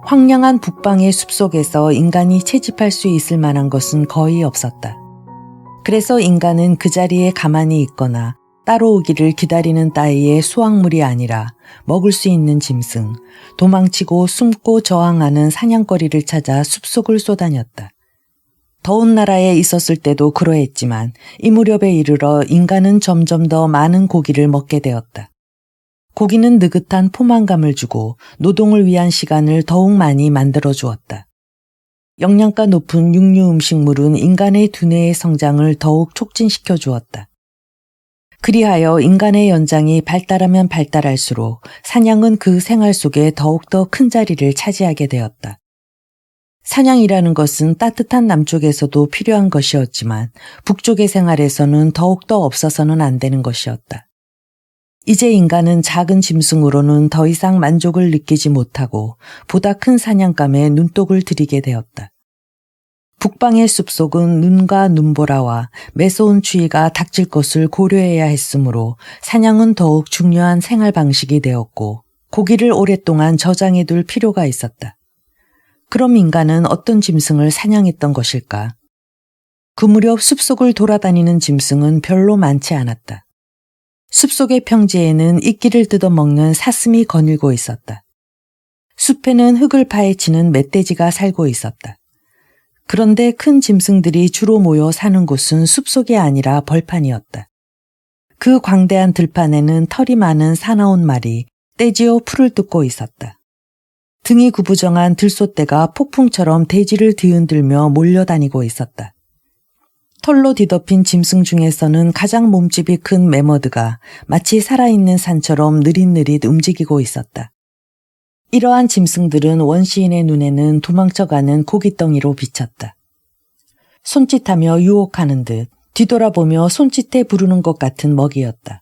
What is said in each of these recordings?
황량한 북방의 숲속에서 인간이 채집할 수 있을 만한 것은 거의 없었다. 그래서 인간은 그 자리에 가만히 있거나 따라오기를 기다리는 따위의 수확물이 아니라 먹을 수 있는 짐승, 도망치고 숨고 저항하는 사냥거리를 찾아 숲속을 쏘다녔다. 더운 나라에 있었을 때도 그러했지만 이 무렵에 이르러 인간은 점점 더 많은 고기를 먹게 되었다. 고기는 느긋한 포만감을 주고 노동을 위한 시간을 더욱 많이 만들어 주었다. 영양가 높은 육류 음식물은 인간의 두뇌의 성장을 더욱 촉진시켜 주었다. 그리하여 인간의 연장이 발달하면 발달할수록 사냥은 그 생활 속에 더욱더 큰 자리를 차지하게 되었다. 사냥이라는 것은 따뜻한 남쪽에서도 필요한 것이었지만 북쪽의 생활에서는 더욱더 없어서는 안 되는 것이었다. 이제 인간은 작은 짐승으로는 더 이상 만족을 느끼지 못하고 보다 큰 사냥감에 눈독을 들이게 되었다. 북방의 숲속은 눈과 눈보라와 매서운 추위가 닥칠 것을 고려해야 했으므로 사냥은 더욱 중요한 생활 방식이 되었고 고기를 오랫동안 저장해둘 필요가 있었다. 그럼 인간은 어떤 짐승을 사냥했던 것일까? 그 무렵 숲속을 돌아다니는 짐승은 별로 많지 않았다. 숲속의 평지에는 이끼를 뜯어먹는 사슴이 거닐고 있었다. 숲에는 흙을 파헤치는 멧돼지가 살고 있었다. 그런데 큰 짐승들이 주로 모여 사는 곳은 숲속이 아니라 벌판이었다. 그 광대한 들판에는 털이 많은 사나운 말이 떼지어 풀을 뜯고 있었다. 등이 구부정한 들소떼가 폭풍처럼 대지를 뒤흔들며 몰려다니고 있었다. 털로 뒤덮인 짐승 중에서는 가장 몸집이 큰 매머드가 마치 살아있는 산처럼 느릿느릿 움직이고 있었다. 이러한 짐승들은 원시인의 눈에는 도망쳐가는 고깃덩이로 비쳤다. 손짓하며 유혹하는 듯 뒤돌아보며 손짓해 부르는 것 같은 먹이였다.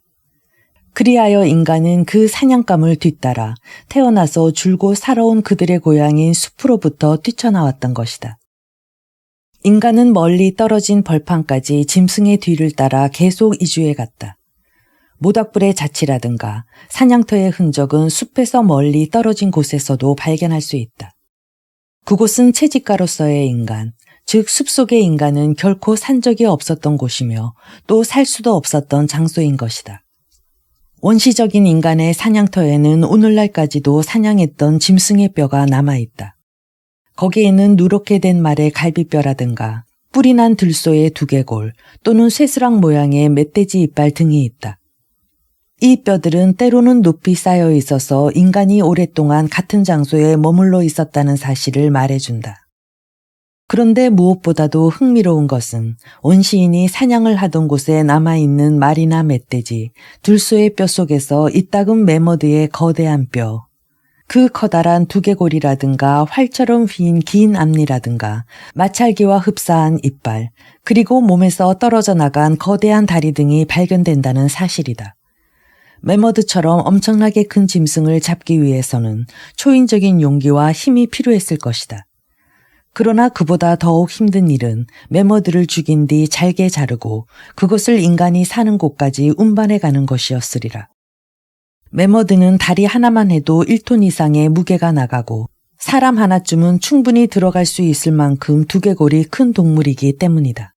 그리하여 인간은 그 사냥감을 뒤따라 태어나서 줄곧 살아온 그들의 고향인 숲으로부터 뛰쳐나왔던 것이다. 인간은 멀리 떨어진 벌판까지 짐승의 뒤를 따라 계속 이주해 갔다. 모닥불의 자취라든가 사냥터의 흔적은 숲에서 멀리 떨어진 곳에서도 발견할 수 있다. 그곳은 채집가로서의 인간, 즉 숲속의 인간은 결코 산 적이 없었던 곳이며 또 살 수도 없었던 장소인 것이다. 원시적인 인간의 사냥터에는 오늘날까지도 사냥했던 짐승의 뼈가 남아있다. 거기에는 누렇게 된 말의 갈비뼈라든가 뿔이 난 들소의 두개골 또는 쇠스랑 모양의 멧돼지 이빨 등이 있다. 이 뼈들은 때로는 높이 쌓여 있어서 인간이 오랫동안 같은 장소에 머물러 있었다는 사실을 말해준다. 그런데 무엇보다도 흥미로운 것은 원시인이 사냥을 하던 곳에 남아있는 말이나 멧돼지, 들소의 뼈 속에서 이따금 매머드의 거대한 뼈, 그 커다란 두개골이라든가 활처럼 휘인 긴 앞니라든가 마찰기와 흡사한 이빨, 그리고 몸에서 떨어져 나간 거대한 다리 등이 발견된다는 사실이다. 매머드처럼 엄청나게 큰 짐승을 잡기 위해서는 초인적인 용기와 힘이 필요했을 것이다. 그러나 그보다 더욱 힘든 일은 매머드를 죽인 뒤 잘게 자르고 그것을 인간이 사는 곳까지 운반해 가는 것이었으리라. 매머드는 다리 하나만 해도 1톤 이상의 무게가 나가고 사람 하나쯤은 충분히 들어갈 수 있을 만큼 두개골이 큰 동물이기 때문이다.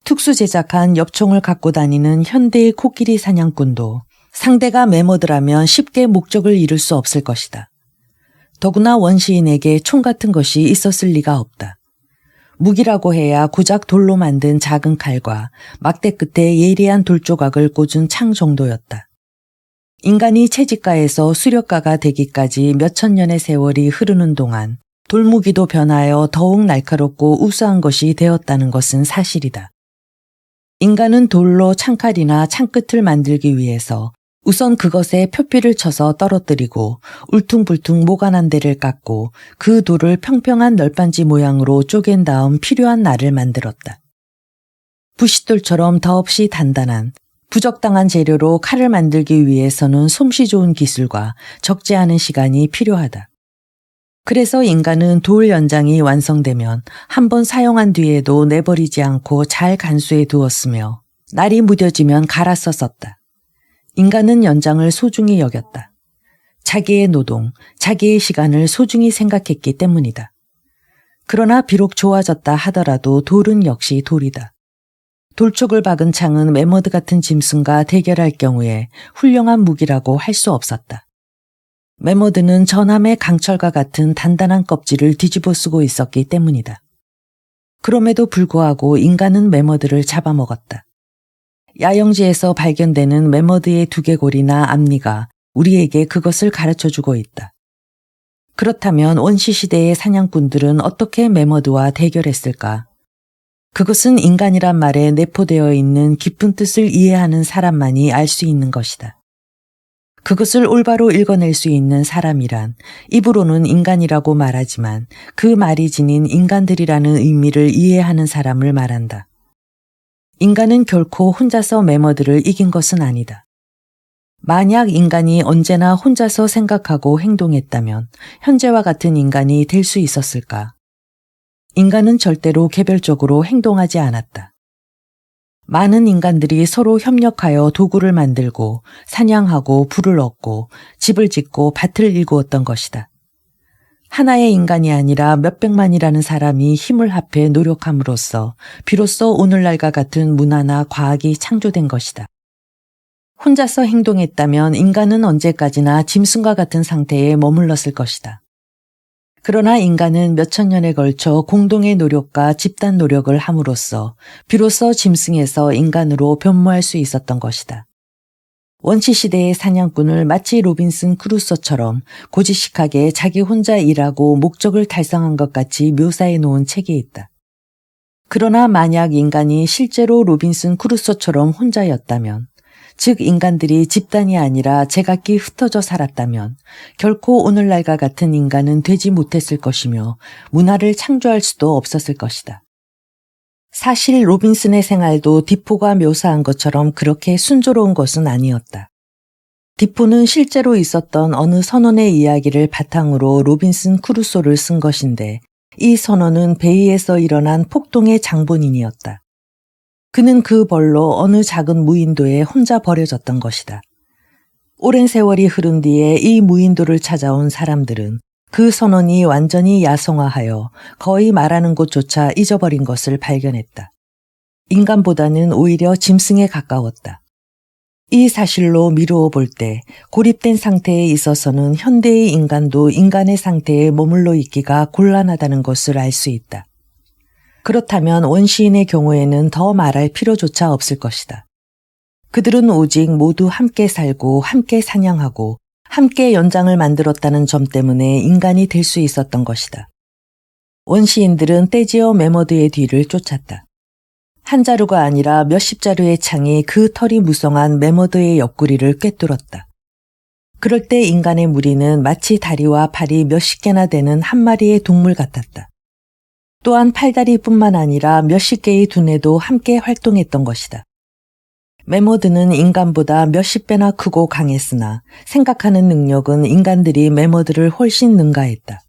특수 제작한 엽총을 갖고 다니는 현대의 코끼리 사냥꾼도 상대가 매머드라면 쉽게 목적을 이룰 수 없을 것이다. 더구나 원시인에게 총 같은 것이 있었을 리가 없다. 무기라고 해야 고작 돌로 만든 작은 칼과 막대 끝에 예리한 돌조각을 꽂은 창 정도였다. 인간이 채집가에서 수렵가가 되기까지 몇천 년의 세월이 흐르는 동안 돌무기도 변하여 더욱 날카롭고 우수한 것이 되었다는 것은 사실이다. 인간은 돌로 창칼이나 창끝을 만들기 위해서 우선 그것에 표피를 쳐서 떨어뜨리고 울퉁불퉁 모가난 데를 깎고 그 돌을 평평한 널빤지 모양으로 쪼갠 다음 필요한 날을 만들었다. 부싯돌처럼 더없이 단단한 부적당한 재료로 칼을 만들기 위해서는 솜씨 좋은 기술과 적지 않은 시간이 필요하다. 그래서 인간은 돌 연장이 완성되면 한번 사용한 뒤에도 내버리지 않고 잘 간수해 두었으며 날이 무뎌지면 갈아서 썼다. 인간은 연장을 소중히 여겼다. 자기의 노동, 자기의 시간을 소중히 생각했기 때문이다. 그러나 비록 좋아졌다 하더라도 돌은 역시 돌이다. 돌촉을 박은 창은 매머드 같은 짐승과 대결할 경우에 훌륭한 무기라고 할 수 없었다. 매머드는 전함의 강철과 같은 단단한 껍질을 뒤집어 쓰고 있었기 때문이다. 그럼에도 불구하고 인간은 매머드를 잡아먹었다. 야영지에서 발견되는 매머드의 두개골이나 앞니가 우리에게 그것을 가르쳐주고 있다. 그렇다면 원시시대의 사냥꾼들은 어떻게 매머드와 대결했을까? 그것은 인간이란 말에 내포되어 있는 깊은 뜻을 이해하는 사람만이 알 수 있는 것이다. 그것을 올바로 읽어낼 수 있는 사람이란 입으로는 인간이라고 말하지만 그 말이 지닌 인간들이라는 의미를 이해하는 사람을 말한다. 인간은 결코 혼자서 매머드를 이긴 것은 아니다. 만약 인간이 언제나 혼자서 생각하고 행동했다면 현재와 같은 인간이 될 수 있었을까? 인간은 절대로 개별적으로 행동하지 않았다. 많은 인간들이 서로 협력하여 도구를 만들고 사냥하고 불을 얻고 집을 짓고 밭을 일구었던 것이다. 하나의 인간이 아니라 몇백만이라는 사람이 힘을 합해 노력함으로써 비로소 오늘날과 같은 문화나 과학이 창조된 것이다. 혼자서 행동했다면 인간은 언제까지나 짐승과 같은 상태에 머물렀을 것이다. 그러나 인간은 몇천 년에 걸쳐 공동의 노력과 집단 노력을 함으로써 비로소 짐승에서 인간으로 변모할 수 있었던 것이다. 원시시대의 사냥꾼을 마치 로빈슨 크루소처럼 고지식하게 자기 혼자 일하고 목적을 달성한 것 같이 묘사해 놓은 책이 있다. 그러나 만약 인간이 실제로 로빈슨 크루소처럼 혼자였다면, 즉 인간들이 집단이 아니라 제각기 흩어져 살았다면 결코 오늘날과 같은 인간은 되지 못했을 것이며 문화를 창조할 수도 없었을 것이다. 사실 로빈슨의 생활도 디포가 묘사한 것처럼 그렇게 순조로운 것은 아니었다. 디포는 실제로 있었던 어느 선원의 이야기를 바탕으로 로빈슨 크루소를 쓴 것인데 이 선원은 베이에서 일어난 폭동의 장본인이었다. 그는 그 벌로 어느 작은 무인도에 혼자 버려졌던 것이다. 오랜 세월이 흐른 뒤에 이 무인도를 찾아온 사람들은 그 선원이 완전히 야성화하여 거의 말하는 곳조차 잊어버린 것을 발견했다. 인간보다는 오히려 짐승에 가까웠다. 이 사실로 미루어 볼 때 고립된 상태에 있어서는 현대의 인간도 인간의 상태에 머물러 있기가 곤란하다는 것을 알 수 있다. 그렇다면 원시인의 경우에는 더 말할 필요조차 없을 것이다. 그들은 오직 모두 함께 살고 함께 사냥하고 함께 연장을 만들었다는 점 때문에 인간이 될 수 있었던 것이다. 원시인들은 떼지어 매머드의 뒤를 쫓았다. 한 자루가 아니라 몇십 자루의 창이 그 털이 무성한 매머드의 옆구리를 꿰뚫었다. 그럴 때 인간의 무리는 마치 다리와 팔이 몇십 개나 되는 한 마리의 동물 같았다. 또한 팔다리뿐만 아니라 몇십 개의 두뇌도 함께 활동했던 것이다. 매머드는 인간보다 몇십 배나 크고 강했으나 생각하는 능력은 인간들이 매머드를 훨씬 능가했다.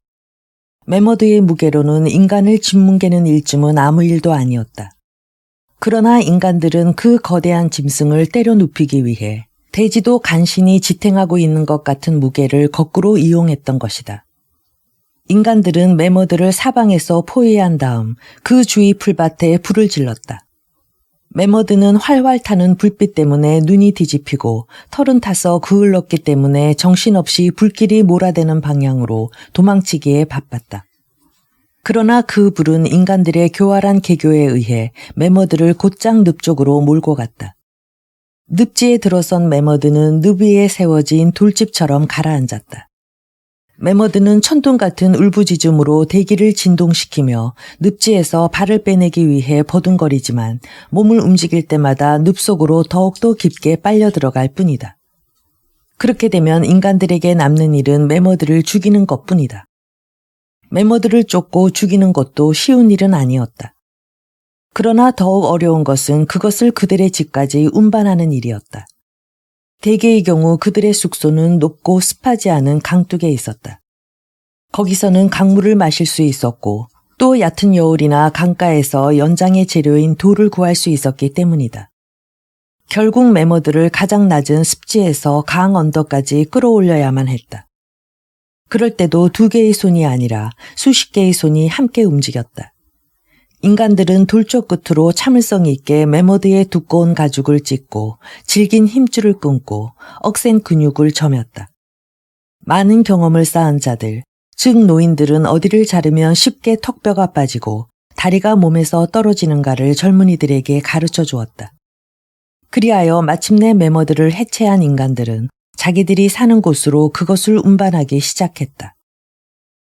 매머드의 무게로는 인간을 짓뭉개는 일쯤은 아무 일도 아니었다. 그러나 인간들은 그 거대한 짐승을 때려 눕히기 위해 대지도 간신히 지탱하고 있는 것 같은 무게를 거꾸로 이용했던 것이다. 인간들은 매머드를 사방에서 포위한 다음 그 주위 풀밭에 불을 질렀다. 매머드는 활활 타는 불빛 때문에 눈이 뒤집히고 털은 타서 그을렀기 때문에 정신없이 불길이 몰아대는 방향으로 도망치기에 바빴다. 그러나 그 불은 인간들의 교활한 계교에 의해 매머드를 곧장 늪 쪽으로 몰고 갔다. 늪지에 들어선 매머드는 늪 위에 세워진 돌집처럼 가라앉았다. 매머드는 천둥 같은 울부짖음으로 대기를 진동시키며 늪지에서 발을 빼내기 위해 버둥거리지만 몸을 움직일 때마다 늪 속으로 더욱더 깊게 빨려 들어갈 뿐이다. 그렇게 되면 인간들에게 남는 일은 매머드를 죽이는 것뿐이다. 매머드를 쫓고 죽이는 것도 쉬운 일은 아니었다. 그러나 더욱 어려운 것은 그것을 그들의 집까지 운반하는 일이었다. 대개의 경우 그들의 숙소는 높고 습하지 않은 강둑에 있었다. 거기서는 강물을 마실 수 있었고 또 얕은 여울이나 강가에서 연장의 재료인 돌을 구할 수 있었기 때문이다. 결국 매머드를 가장 낮은 습지에서 강 언덕까지 끌어올려야만 했다. 그럴 때도 2개의 손이 아니라 수십 개의 손이 함께 움직였다. 인간들은 돌쪽 끝으로 참을성 있게 매머드의 두꺼운 가죽을 찢고 질긴 힘줄을 끊고 억센 근육을 저몄다. 많은 경험을 쌓은 자들, 즉 노인들은 어디를 자르면 쉽게 턱뼈가 빠지고 다리가 몸에서 떨어지는가를 젊은이들에게 가르쳐 주었다. 그리하여 마침내 매머드를 해체한 인간들은 자기들이 사는 곳으로 그것을 운반하기 시작했다.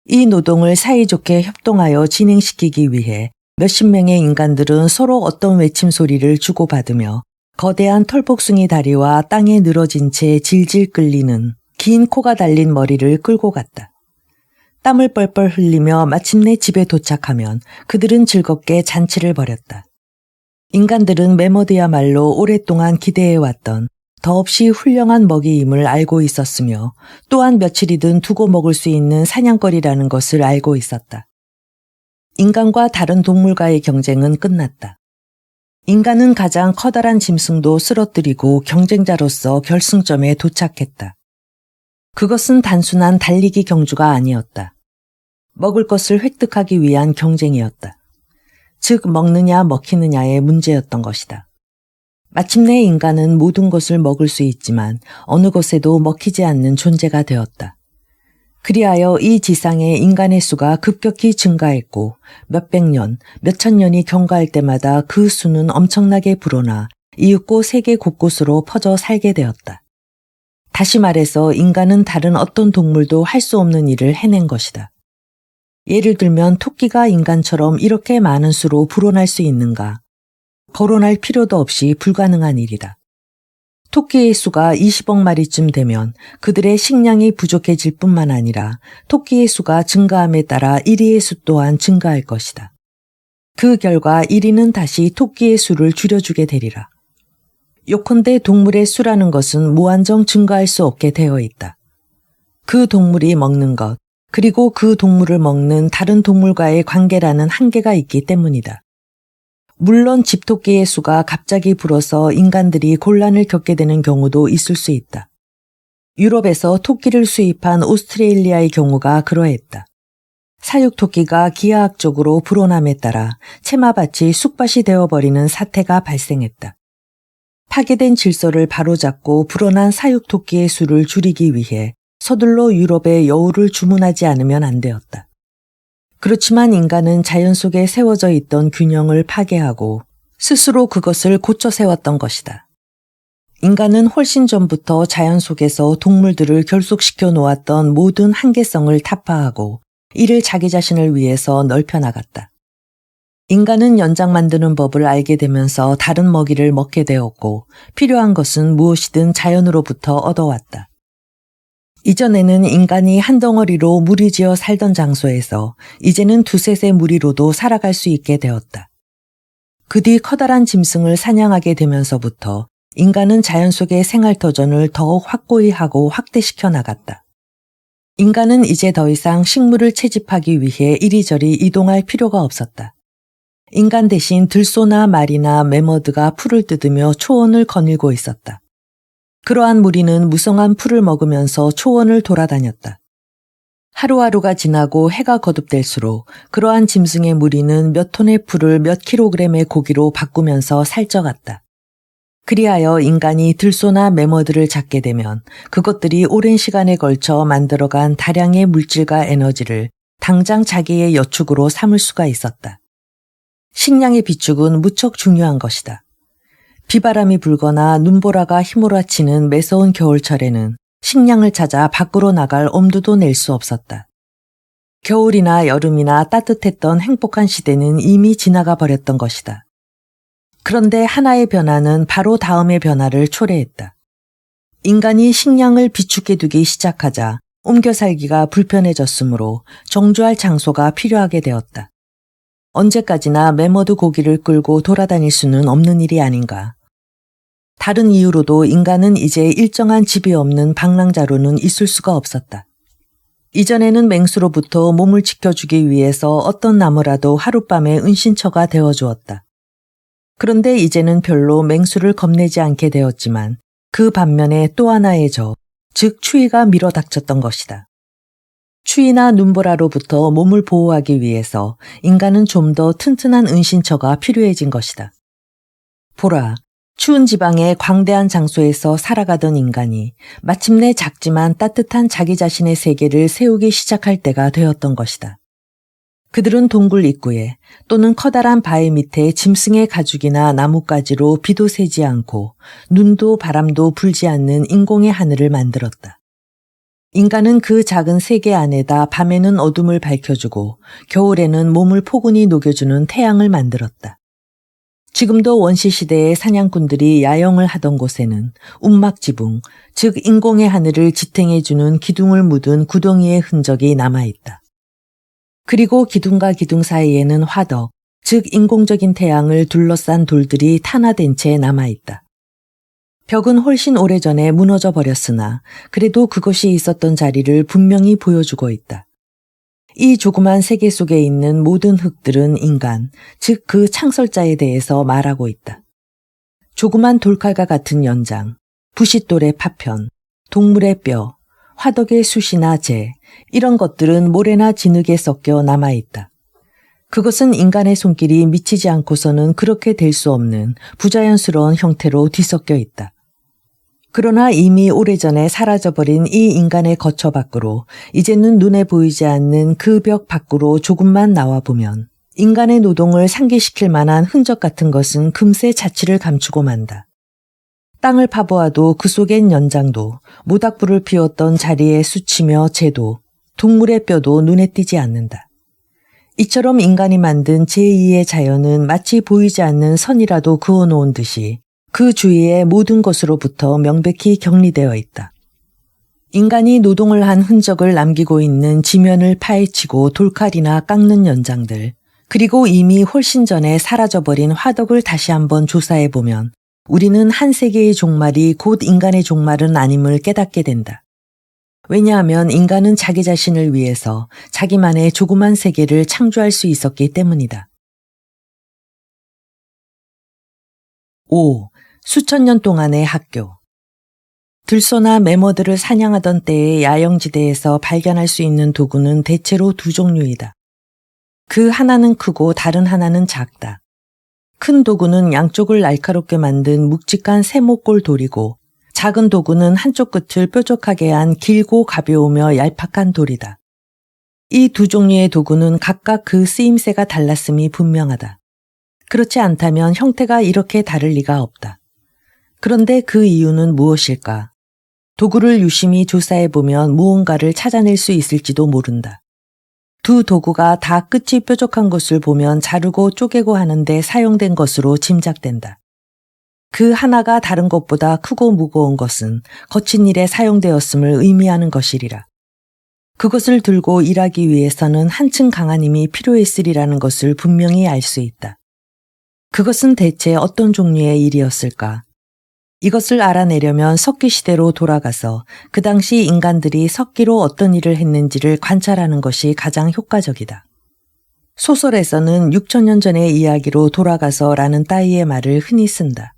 이 노동을 사이좋게 협동하여 진행시키기 위해 몇십 명의 인간들은 서로 어떤 외침 소리를 주고받으며 거대한 털복숭이 다리와 땅에 늘어진 채 질질 끌리는 긴 코가 달린 머리를 끌고 갔다. 땀을 뻘뻘 흘리며 마침내 집에 도착하면 그들은 즐겁게 잔치를 벌였다. 인간들은 매머드야말로 오랫동안 기대해왔던 더없이 훌륭한 먹이임을 알고 있었으며 또한 며칠이든 두고 먹을 수 있는 사냥거리라는 것을 알고 있었다. 인간과 다른 동물과의 경쟁은 끝났다. 인간은 가장 커다란 짐승도 쓰러뜨리고 경쟁자로서 결승점에 도착했다. 그것은 단순한 달리기 경주가 아니었다. 먹을 것을 획득하기 위한 경쟁이었다. 즉 먹느냐 먹히느냐의 문제였던 것이다. 마침내 인간은 모든 것을 먹을 수 있지만 어느 것에도 먹히지 않는 존재가 되었다. 그리하여 이 지상에 인간의 수가 급격히 증가했고 몇백 년, 몇천 년이 경과할 때마다 그 수는 엄청나게 불어나 이윽고 세계 곳곳으로 퍼져 살게 되었다. 다시 말해서 인간은 다른 어떤 동물도 할 수 없는 일을 해낸 것이다. 예를 들면 토끼가 인간처럼 이렇게 많은 수로 불어날 수 있는가? 거론할 필요도 없이 불가능한 일이다. 토끼의 수가 20억 마리쯤 되면 그들의 식량이 부족해질 뿐만 아니라 토끼의 수가 증가함에 따라 이리의 수 또한 증가할 것이다. 그 결과 이리는 다시 토끼의 수를 줄여주게 되리라. 요컨대 동물의 수라는 것은 무한정 증가할 수 없게 되어 있다. 그 동물이 먹는 것, 그리고 그 동물을 먹는 다른 동물과의 관계라는 한계가 있기 때문이다. 물론 집토끼의 수가 갑자기 불어서 인간들이 곤란을 겪게 되는 경우도 있을 수 있다. 유럽에서 토끼를 수입한 오스트레일리아의 경우가 그러했다. 사육토끼가 기하학적으로 불어남에 따라 채마밭이 쑥밭이 되어버리는 사태가 발생했다. 파괴된 질서를 바로잡고 불어난 사육토끼의 수를 줄이기 위해 서둘러 유럽에 여우를 주문하지 않으면 안 되었다. 그렇지만 인간은 자연 속에 세워져 있던 균형을 파괴하고 스스로 그것을 고쳐 세웠던 것이다. 인간은 훨씬 전부터 자연 속에서 동물들을 결속시켜 놓았던 모든 한계성을 타파하고 이를 자기 자신을 위해서 넓혀나갔다. 인간은 연장 만드는 법을 알게 되면서 다른 먹이를 먹게 되었고 필요한 것은 무엇이든 자연으로부터 얻어왔다. 이전에는 인간이 한 덩어리로 무리지어 살던 장소에서 이제는 두셋의 무리로도 살아갈 수 있게 되었다. 그 뒤 커다란 짐승을 사냥하게 되면서부터 인간은 자연 속의 생활터전을 더욱 확고히 하고 확대시켜 나갔다. 인간은 이제 더 이상 식물을 채집하기 위해 이리저리 이동할 필요가 없었다. 인간 대신 들소나 말이나 매머드가 풀을 뜯으며 초원을 거닐고 있었다. 그러한 무리는 무성한 풀을 먹으면서 초원을 돌아다녔다. 하루하루가 지나고 해가 거듭될수록 그러한 짐승의 무리는 몇 톤의 풀을 몇 킬로그램의 고기로 바꾸면서 살쪄갔다. 그리하여 인간이 들소나 매머드를 잡게 되면 그것들이 오랜 시간에 걸쳐 만들어간 다량의 물질과 에너지를 당장 자기의 여축으로 삼을 수가 있었다. 식량의 비축은 무척 중요한 것이다. 비바람이 불거나 눈보라가 휘몰아치는 매서운 겨울철에는 식량을 찾아 밖으로 나갈 엄두도 낼 수 없었다. 겨울이나 여름이나 따뜻했던 행복한 시대는 이미 지나가 버렸던 것이다. 그런데 하나의 변화는 바로 다음의 변화를 초래했다. 인간이 식량을 비축해 두기 시작하자 옮겨 살기가 불편해졌으므로 정주할 장소가 필요하게 되었다. 언제까지나 매머드 고기를 끌고 돌아다닐 수는 없는 일이 아닌가. 다른 이유로도 인간은 이제 일정한 집이 없는 방랑자로는 있을 수가 없었다. 이전에는 맹수로부터 몸을 지켜주기 위해서 어떤 나무라도 하룻밤에 은신처가 되어주었다. 그런데 이제는 별로 맹수를 겁내지 않게 되었지만 그 반면에 또 하나의 적, 즉 추위가 밀어닥쳤던 것이다. 추위나 눈보라로부터 몸을 보호하기 위해서 인간은 좀 더 튼튼한 은신처가 필요해진 것이다. 보라, 추운 지방의 광대한 장소에서 살아가던 인간이 마침내 작지만 따뜻한 자기 자신의 세계를 세우기 시작할 때가 되었던 것이다. 그들은 동굴 입구에 또는 커다란 바위 밑에 짐승의 가죽이나 나뭇가지로 비도 새지 않고 눈도 바람도 불지 않는 인공의 하늘을 만들었다. 인간은 그 작은 세계 안에다 밤에는 어둠을 밝혀주고 겨울에는 몸을 포근히 녹여주는 태양을 만들었다. 지금도 원시시대의 사냥꾼들이 야영을 하던 곳에는 운막지붕, 즉 인공의 하늘을 지탱해주는 기둥을 묻은 구덩이의 흔적이 남아있다. 그리고 기둥과 기둥 사이에는 화덕, 즉 인공적인 태양을 둘러싼 돌들이 탄화된 채 남아있다. 벽은 훨씬 오래전에 무너져 버렸으나 그래도 그것이 있었던 자리를 분명히 보여주고 있다. 이 조그만 세계 속에 있는 모든 흙들은 인간, 즉 그 창설자에 대해서 말하고 있다. 조그만 돌칼과 같은 연장, 부싯돌의 파편, 동물의 뼈, 화덕의 숯이나 재, 이런 것들은 모래나 진흙에 섞여 남아있다. 그것은 인간의 손길이 미치지 않고서는 그렇게 될 수 없는 부자연스러운 형태로 뒤섞여 있다. 그러나 이미 오래전에 사라져버린 이 인간의 거처 밖으로 이제는 눈에 보이지 않는 그 벽 밖으로 조금만 나와보면 인간의 노동을 상기시킬 만한 흔적 같은 것은 금세 자취를 감추고 만다. 땅을 파보아도 그 속엔 연장도, 모닥불을 피웠던 자리에 수치며 재도, 동물의 뼈도 눈에 띄지 않는다. 이처럼 인간이 만든 제2의 자연은 마치 보이지 않는 선이라도 그어놓은 듯이 그 주위의 모든 것으로부터 명백히 격리되어 있다. 인간이 노동을 한 흔적을 남기고 있는 지면을 파헤치고 돌칼이나 깎는 연장들, 그리고 이미 훨씬 전에 사라져버린 화덕을 다시 한번 조사해보면 우리는 한 세계의 종말이 곧 인간의 종말은 아님을 깨닫게 된다. 왜냐하면 인간은 자기 자신을 위해서 자기만의 조그만 세계를 창조할 수 있었기 때문이다. 5. 수천 년 동안의 학교. 들소나 매머들을 사냥하던 때의 야영지대에서 발견할 수 있는 도구는 대체로 두 종류이다. 그 하나는 크고 다른 하나는 작다. 큰 도구는 양쪽을 날카롭게 만든 묵직한 세모꼴 돌이고 작은 도구는 한쪽 끝을 뾰족하게 한 길고 가벼우며 얄팍한 돌이다. 이 두 종류의 도구는 각각 그 쓰임새가 달랐음이 분명하다. 그렇지 않다면 형태가 이렇게 다를 리가 없다. 그런데 그 이유는 무엇일까? 도구를 유심히 조사해보면 무언가를 찾아낼 수 있을지도 모른다. 두 도구가 다 끝이 뾰족한 것을 보면 자르고 쪼개고 하는데 사용된 것으로 짐작된다. 그 하나가 다른 것보다 크고 무거운 것은 거친 일에 사용되었음을 의미하는 것이리라. 그것을 들고 일하기 위해서는 한층 강한 힘이 필요했으리라는 것을 분명히 알 수 있다. 그것은 대체 어떤 종류의 일이었을까? 이것을 알아내려면 석기 시대로 돌아가서 그 당시 인간들이 석기로 어떤 일을 했는지를 관찰하는 것이 가장 효과적이다. 소설에서는 6천년 전의 이야기로 돌아가서라는 따위의 말을 흔히 쓴다.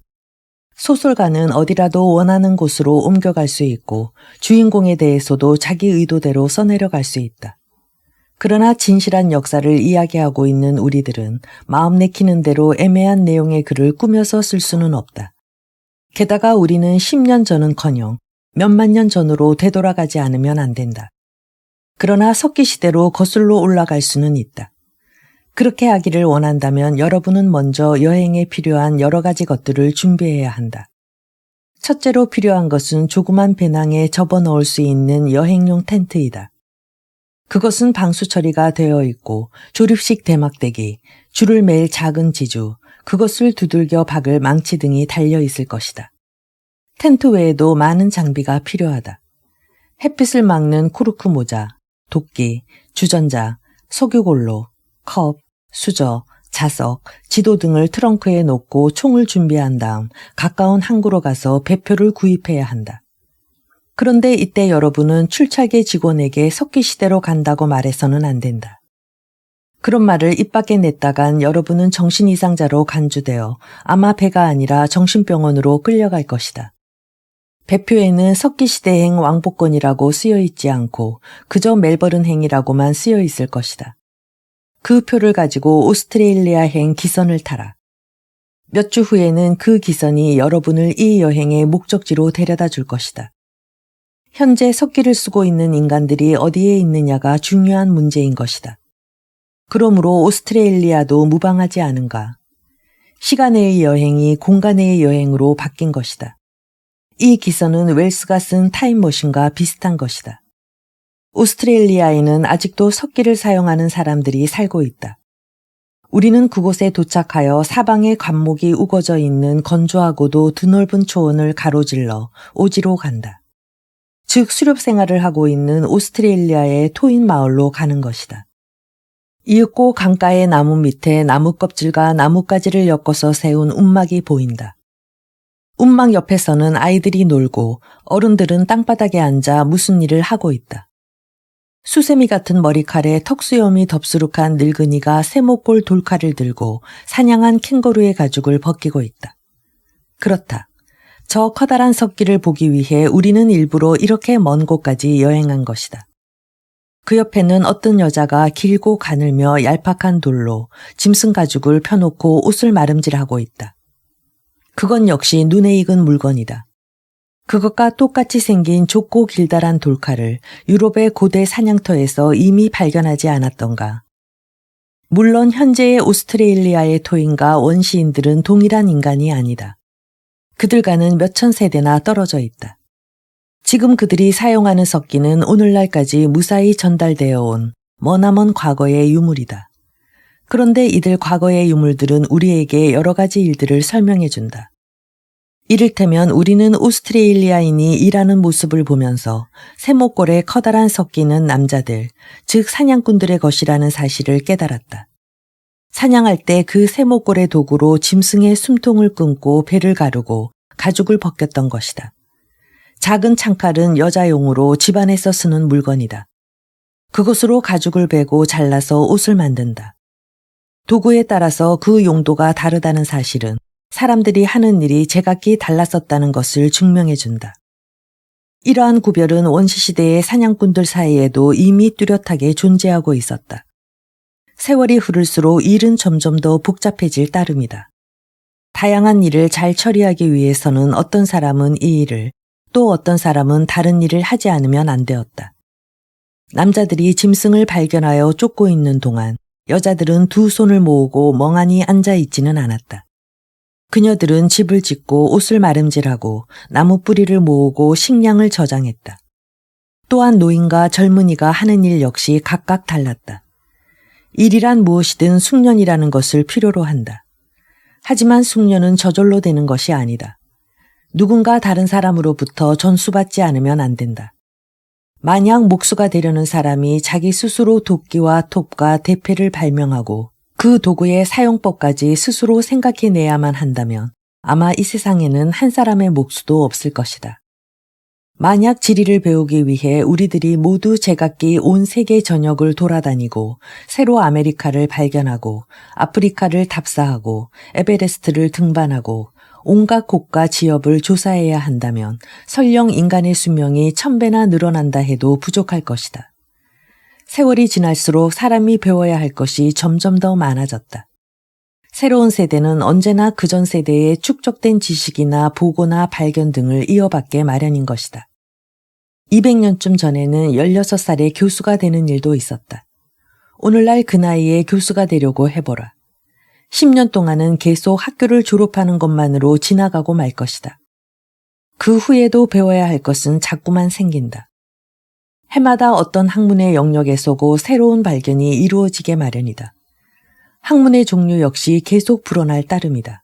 소설가는 어디라도 원하는 곳으로 옮겨갈 수 있고 주인공에 대해서도 자기 의도대로 써내려갈 수 있다. 그러나 진실한 역사를 이야기하고 있는 우리들은 마음 내키는 대로 애매한 내용의 글을 꾸며서 쓸 수는 없다. 게다가 우리는 10년 전은커녕 몇만 년 전으로 되돌아가지 않으면 안 된다. 그러나 석기 시대로 거슬러 올라갈 수는 있다. 그렇게 하기를 원한다면 여러분은 먼저 여행에 필요한 여러 가지 것들을 준비해야 한다. 첫째로 필요한 것은 조그만 배낭에 접어넣을 수 있는 여행용 텐트이다. 그것은 방수 처리가 되어 있고 조립식 대막대기, 줄을 맬 작은 지주, 그것을 두들겨 박을 망치 등이 달려 있을 것이다. 텐트 외에도 많은 장비가 필요하다. 햇빛을 막는 코르크 모자, 도끼, 주전자, 석유골로, 컵, 수저, 자석, 지도 등을 트렁크에 놓고 총을 준비한 다음 가까운 항구로 가서 배표를 구입해야 한다. 그런데 이때 여러분은 출찰계 직원에게 석기시대로 간다고 말해서는 안 된다. 그런 말을 입 밖에 냈다간 여러분은 정신 이상자로 간주되어 아마 배가 아니라 정신병원으로 끌려갈 것이다. 배표에는 석기시대행 왕복권이라고 쓰여 있지 않고 그저 멜버른행이라고만 쓰여 있을 것이다. 그 표를 가지고 오스트레일리아행 기선을 타라. 몇 주 후에는 그 기선이 여러분을 이 여행의 목적지로 데려다 줄 것이다. 현재 석기를 쓰고 있는 인간들이 어디에 있느냐가 중요한 문제인 것이다. 그러므로 오스트레일리아도 무방하지 않은가. 시간의 여행이 공간의 여행으로 바뀐 것이다. 이 기선은 웰스가 쓴 타임머신과 비슷한 것이다. 오스트레일리아에는 아직도 석기를 사용하는 사람들이 살고 있다. 우리는 그곳에 도착하여 사방에 관목이 우거져 있는 건조하고도 드넓은 초원을 가로질러 오지로 간다. 즉 수렵 생활을 하고 있는 오스트레일리아의 토인 마을로 가는 것이다. 이윽고 강가의 나무 밑에 나무 껍질과 나뭇가지를 엮어서 세운 움막이 보인다. 움막 옆에서는 아이들이 놀고 어른들은 땅바닥에 앉아 무슨 일을 하고 있다. 수세미 같은 머리칼에 턱수염이 덥수룩한 늙은이가 세모꼴 돌칼을 들고 사냥한 캥거루의 가죽을 벗기고 있다. 그렇다. 저 커다란 석기를 보기 위해 우리는 일부러 이렇게 먼 곳까지 여행한 것이다. 그 옆에는 어떤 여자가 길고 가늘며 얄팍한 돌로 짐승 가죽을 펴놓고 옷을 마름질하고 있다. 그건 역시 눈에 익은 물건이다. 그것과 똑같이 생긴 좁고 길다란 돌칼을 유럽의 고대 사냥터에서 이미 발견하지 않았던가. 물론 현재의 오스트레일리아의 토인과 원시인들은 동일한 인간이 아니다. 그들과는 몇천 세대나 떨어져 있다. 지금 그들이 사용하는 석기는 오늘날까지 무사히 전달되어 온 머나먼 과거의 유물이다. 그런데 이들 과거의 유물들은 우리에게 여러 가지 일들을 설명해 준다. 이를테면 우리는 오스트레일리아인이 일하는 모습을 보면서 세모꼴의 커다란 석기는 남자들, 즉 사냥꾼들의 것이라는 사실을 깨달았다. 사냥할 때 그 세모꼴의 도구로 짐승의 숨통을 끊고 배를 가르고 가죽을 벗겼던 것이다. 작은 창칼은 여자용으로 집안에서 쓰는 물건이다. 그것으로 가죽을 베고 잘라서 옷을 만든다. 도구에 따라서 그 용도가 다르다는 사실은 사람들이 하는 일이 제각기 달랐었다는 것을 증명해준다. 이러한 구별은 원시시대의 사냥꾼들 사이에도 이미 뚜렷하게 존재하고 있었다. 세월이 흐를수록 일은 점점 더 복잡해질 따름이다. 다양한 일을 잘 처리하기 위해서는 어떤 사람은 이 일을, 또 어떤 사람은 다른 일을 하지 않으면 안 되었다. 남자들이 짐승을 발견하여 쫓고 있는 동안 여자들은 두 손을 모으고 멍하니 앉아 있지는 않았다. 그녀들은 집을 짓고 옷을 마름질하고 나무 뿌리를 모으고 식량을 저장했다. 또한 노인과 젊은이가 하는 일 역시 각각 달랐다. 일이란 무엇이든 숙련이라는 것을 필요로 한다. 하지만 숙련은 저절로 되는 것이 아니다. 누군가 다른 사람으로부터 전수받지 않으면 안 된다. 만약 목수가 되려는 사람이 자기 스스로 도끼와 톱과 대패를 발명하고 그 도구의 사용법까지 스스로 생각해내야만 한다면 아마 이 세상에는 한 사람의 목수도 없을 것이다. 만약 지리를 배우기 위해 우리들이 모두 제각기 온 세계 전역을 돌아다니고 세로 아메리카를 발견하고 아프리카를 답사하고 에베레스트를 등반하고 온갖 곳과 지역을 조사해야 한다면 설령 인간의 수명이 1000배나 늘어난다 해도 부족할 것이다. 세월이 지날수록 사람이 배워야 할 것이 점점 더 많아졌다. 새로운 세대는 언제나 그전 세대의 축적된 지식이나 보고나 발견 등을 이어받게 마련인 것이다. 200년쯤 전에는 16살에 교수가 되는 일도 있었다. 오늘날 그 나이에 교수가 되려고 해보라. 10년 동안은 계속 학교를 졸업하는 것만으로 지나가고 말 것이다. 그 후에도 배워야 할 것은 자꾸만 생긴다. 해마다 어떤 학문의 영역에 서고 새로운 발견이 이루어지게 마련이다. 학문의 종류 역시 계속 불어날 따름이다.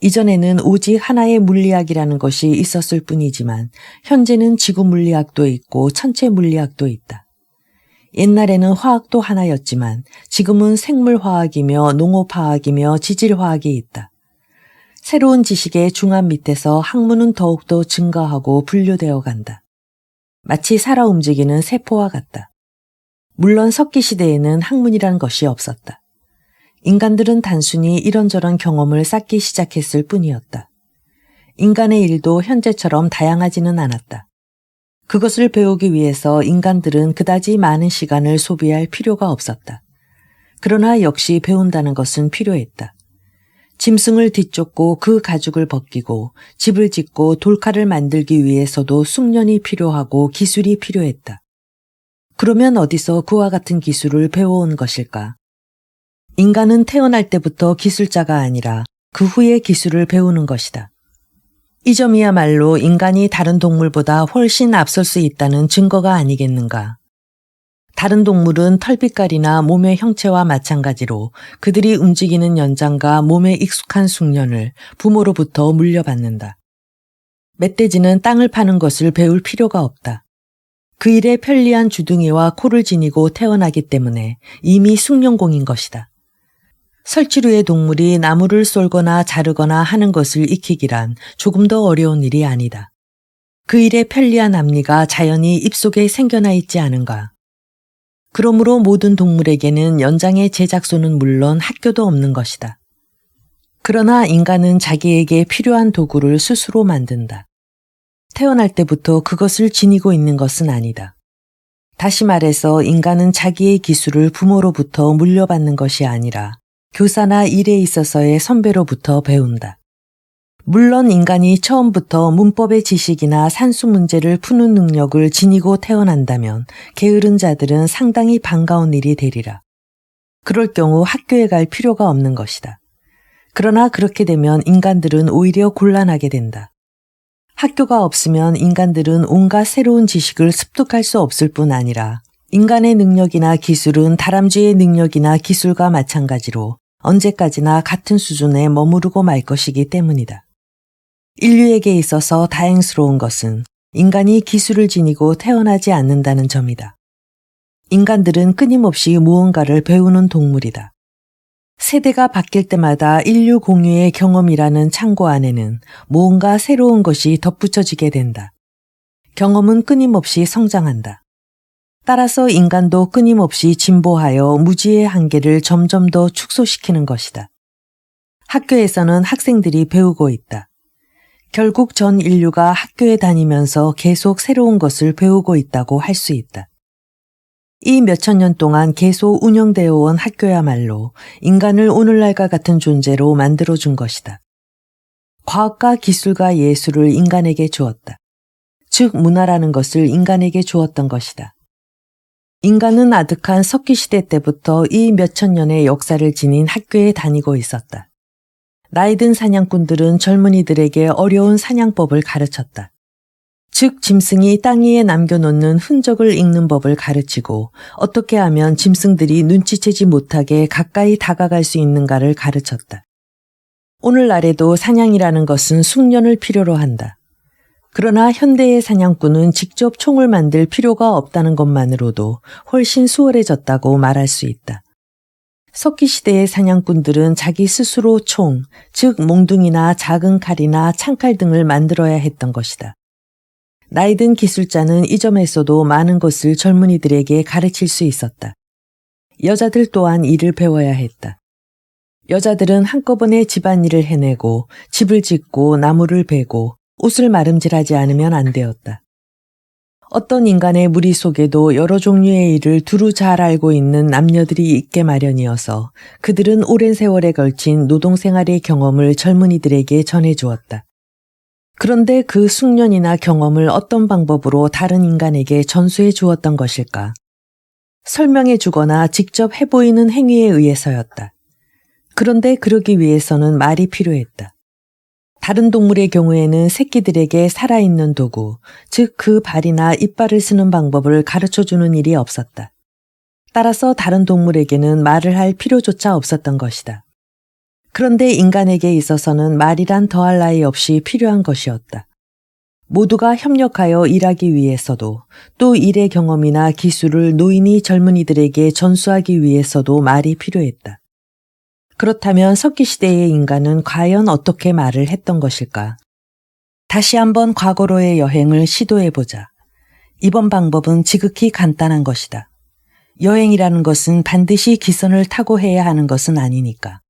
이전에는 오직 하나의 물리학이라는 것이 있었을 뿐이지만 현재는 지구 물리학도 있고 천체 물리학도 있다. 옛날에는 화학도 하나였지만 지금은 생물화학이며 농업화학이며 지질화학이 있다. 새로운 지식의 중압 밑에서 학문은 더욱더 증가하고 분류되어 간다. 마치 살아 움직이는 세포와 같다. 물론 석기시대에는 학문이란 것이 없었다. 인간들은 단순히 이런저런 경험을 쌓기 시작했을 뿐이었다. 인간의 일도 현재처럼 다양하지는 않았다. 그것을 배우기 위해서 인간들은 그다지 많은 시간을 소비할 필요가 없었다. 그러나 역시 배운다는 것은 필요했다. 짐승을 뒤쫓고 그 가죽을 벗기고 집을 짓고 돌칼을 만들기 위해서도 숙련이 필요하고 기술이 필요했다. 그러면 어디서 그와 같은 기술을 배워온 것일까? 인간은 태어날 때부터 기술자가 아니라 그 후에 기술을 배우는 것이다. 이 점이야말로 인간이 다른 동물보다 훨씬 앞설 수 있다는 증거가 아니겠는가? 다른 동물은 털빛깔이나 몸의 형체와 마찬가지로 그들이 움직이는 연장과 몸에 익숙한 숙련을 부모로부터 물려받는다. 멧돼지는 땅을 파는 것을 배울 필요가 없다. 그 일에 편리한 주둥이와 코를 지니고 태어나기 때문에 이미 숙련공인 것이다. 설치류의 동물이 나무를 쏠거나 자르거나 하는 것을 익히기란 조금 더 어려운 일이 아니다. 그 일에 편리한 앞니가 자연히 입속에 생겨나 있지 않은가. 그러므로 모든 동물에게는 연장의 제작소는 물론 학교도 없는 것이다. 그러나 인간은 자기에게 필요한 도구를 스스로 만든다. 태어날 때부터 그것을 지니고 있는 것은 아니다. 다시 말해서 인간은 자기의 기술을 부모로부터 물려받는 것이 아니라 교사나 일에 있어서의 선배로부터 배운다. 물론 인간이 처음부터 문법의 지식이나 산수 문제를 푸는 능력을 지니고 태어난다면 게으른 자들은 상당히 반가운 일이 되리라. 그럴 경우 학교에 갈 필요가 없는 것이다. 그러나 그렇게 되면 인간들은 오히려 곤란하게 된다. 학교가 없으면 인간들은 온갖 새로운 지식을 습득할 수 없을 뿐 아니라 인간의 능력이나 기술은 다람쥐의 능력이나 기술과 마찬가지로 언제까지나 같은 수준에 머무르고 말 것이기 때문이다. 인류에게 있어서 다행스러운 것은 인간이 기술을 지니고 태어나지 않는다는 점이다. 인간들은 끊임없이 무언가를 배우는 동물이다. 세대가 바뀔 때마다 인류 공유의 경험이라는 창고 안에는 무언가 새로운 것이 덧붙여지게 된다. 경험은 끊임없이 성장한다. 따라서 인간도 끊임없이 진보하여 무지의 한계를 점점 더 축소시키는 것이다. 학교에서는 학생들이 배우고 있다. 결국 전 인류가 학교에 다니면서 계속 새로운 것을 배우고 있다고 할 수 있다. 이 몇천 년 동안 계속 운영되어 온 학교야말로 인간을 오늘날과 같은 존재로 만들어준 것이다. 과학과 기술과 예술을 인간에게 주었다. 즉 문화라는 것을 인간에게 주었던 것이다. 인간은 아득한 석기시대 때부터 이 몇천 년의 역사를 지닌 학교에 다니고 있었다. 나이든 사냥꾼들은 젊은이들에게 어려운 사냥법을 가르쳤다. 즉 짐승이 땅 위에 남겨놓는 흔적을 읽는 법을 가르치고 어떻게 하면 짐승들이 눈치채지 못하게 가까이 다가갈 수 있는가를 가르쳤다. 오늘날에도 사냥이라는 것은 숙련을 필요로 한다. 그러나 현대의 사냥꾼은 직접 총을 만들 필요가 없다는 것만으로도 훨씬 수월해졌다고 말할 수 있다. 석기시대의 사냥꾼들은 자기 스스로 총, 즉 몽둥이나 작은 칼이나 창칼 등을 만들어야 했던 것이다. 나이든 기술자는 이 점에서도 많은 것을 젊은이들에게 가르칠 수 있었다. 여자들 또한 일을 배워야 했다. 여자들은 한꺼번에 집안일을 해내고 집을 짓고 나무를 베고 옷을 마름질하지 않으면 안 되었다. 어떤 인간의 무리 속에도 여러 종류의 일을 두루 잘 알고 있는 남녀들이 있게 마련이어서 그들은 오랜 세월에 걸친 노동생활의 경험을 젊은이들에게 전해주었다. 그런데 그 숙련이나 경험을 어떤 방법으로 다른 인간에게 전수해 주었던 것일까? 설명해 주거나 직접 해보이는 행위에 의해서였다. 그런데 그러기 위해서는 말이 필요했다. 다른 동물의 경우에는 새끼들에게 살아있는 도구, 즉 그 발이나 이빨을 쓰는 방법을 가르쳐주는 일이 없었다. 따라서 다른 동물에게는 말을 할 필요조차 없었던 것이다. 그런데 인간에게 있어서는 말이란 더할 나위 없이 필요한 것이었다. 모두가 협력하여 일하기 위해서도 또 일의 경험이나 기술을 노인이 젊은이들에게 전수하기 위해서도 말이 필요했다. 그렇다면 석기시대의 인간은 과연 어떻게 말을 했던 것일까? 다시 한번 과거로의 여행을 시도해보자. 이번 방법은 지극히 간단한 것이다. 여행이라는 것은 반드시 기선을 타고 해야 하는 것은 아니니까.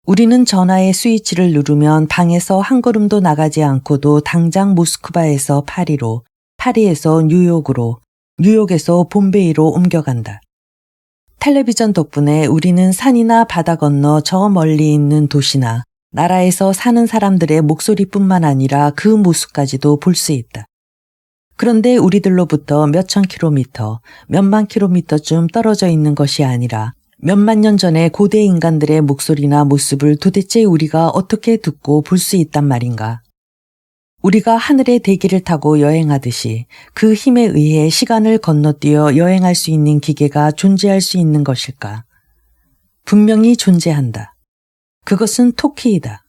우리는 전화의 스위치를 누르면 방에서 한 걸음도 나가지 않고도 당장 모스크바에서 파리로, 파리에서 뉴욕으로, 뉴욕에서 봄베이로 옮겨간다. 텔레비전 덕분에 우리는 산이나 바다 건너 저 멀리 있는 도시나 나라에서 사는 사람들의 목소리뿐만 아니라 그 모습까지도 볼 수 있다. 그런데 우리들로부터 몇천 킬로미터, 몇만 킬로미터쯤 떨어져 있는 것이 아니라 몇만 년 전의 고대 인간들의 목소리나 모습을 도대체 우리가 어떻게 듣고 볼 수 있단 말인가? 우리가 하늘의 대기를 타고 여행하듯이 그 힘에 의해 시간을 건너뛰어 여행할 수 있는 기계가 존재할 수 있는 것일까? 분명히 존재한다. 그것은 토키이다.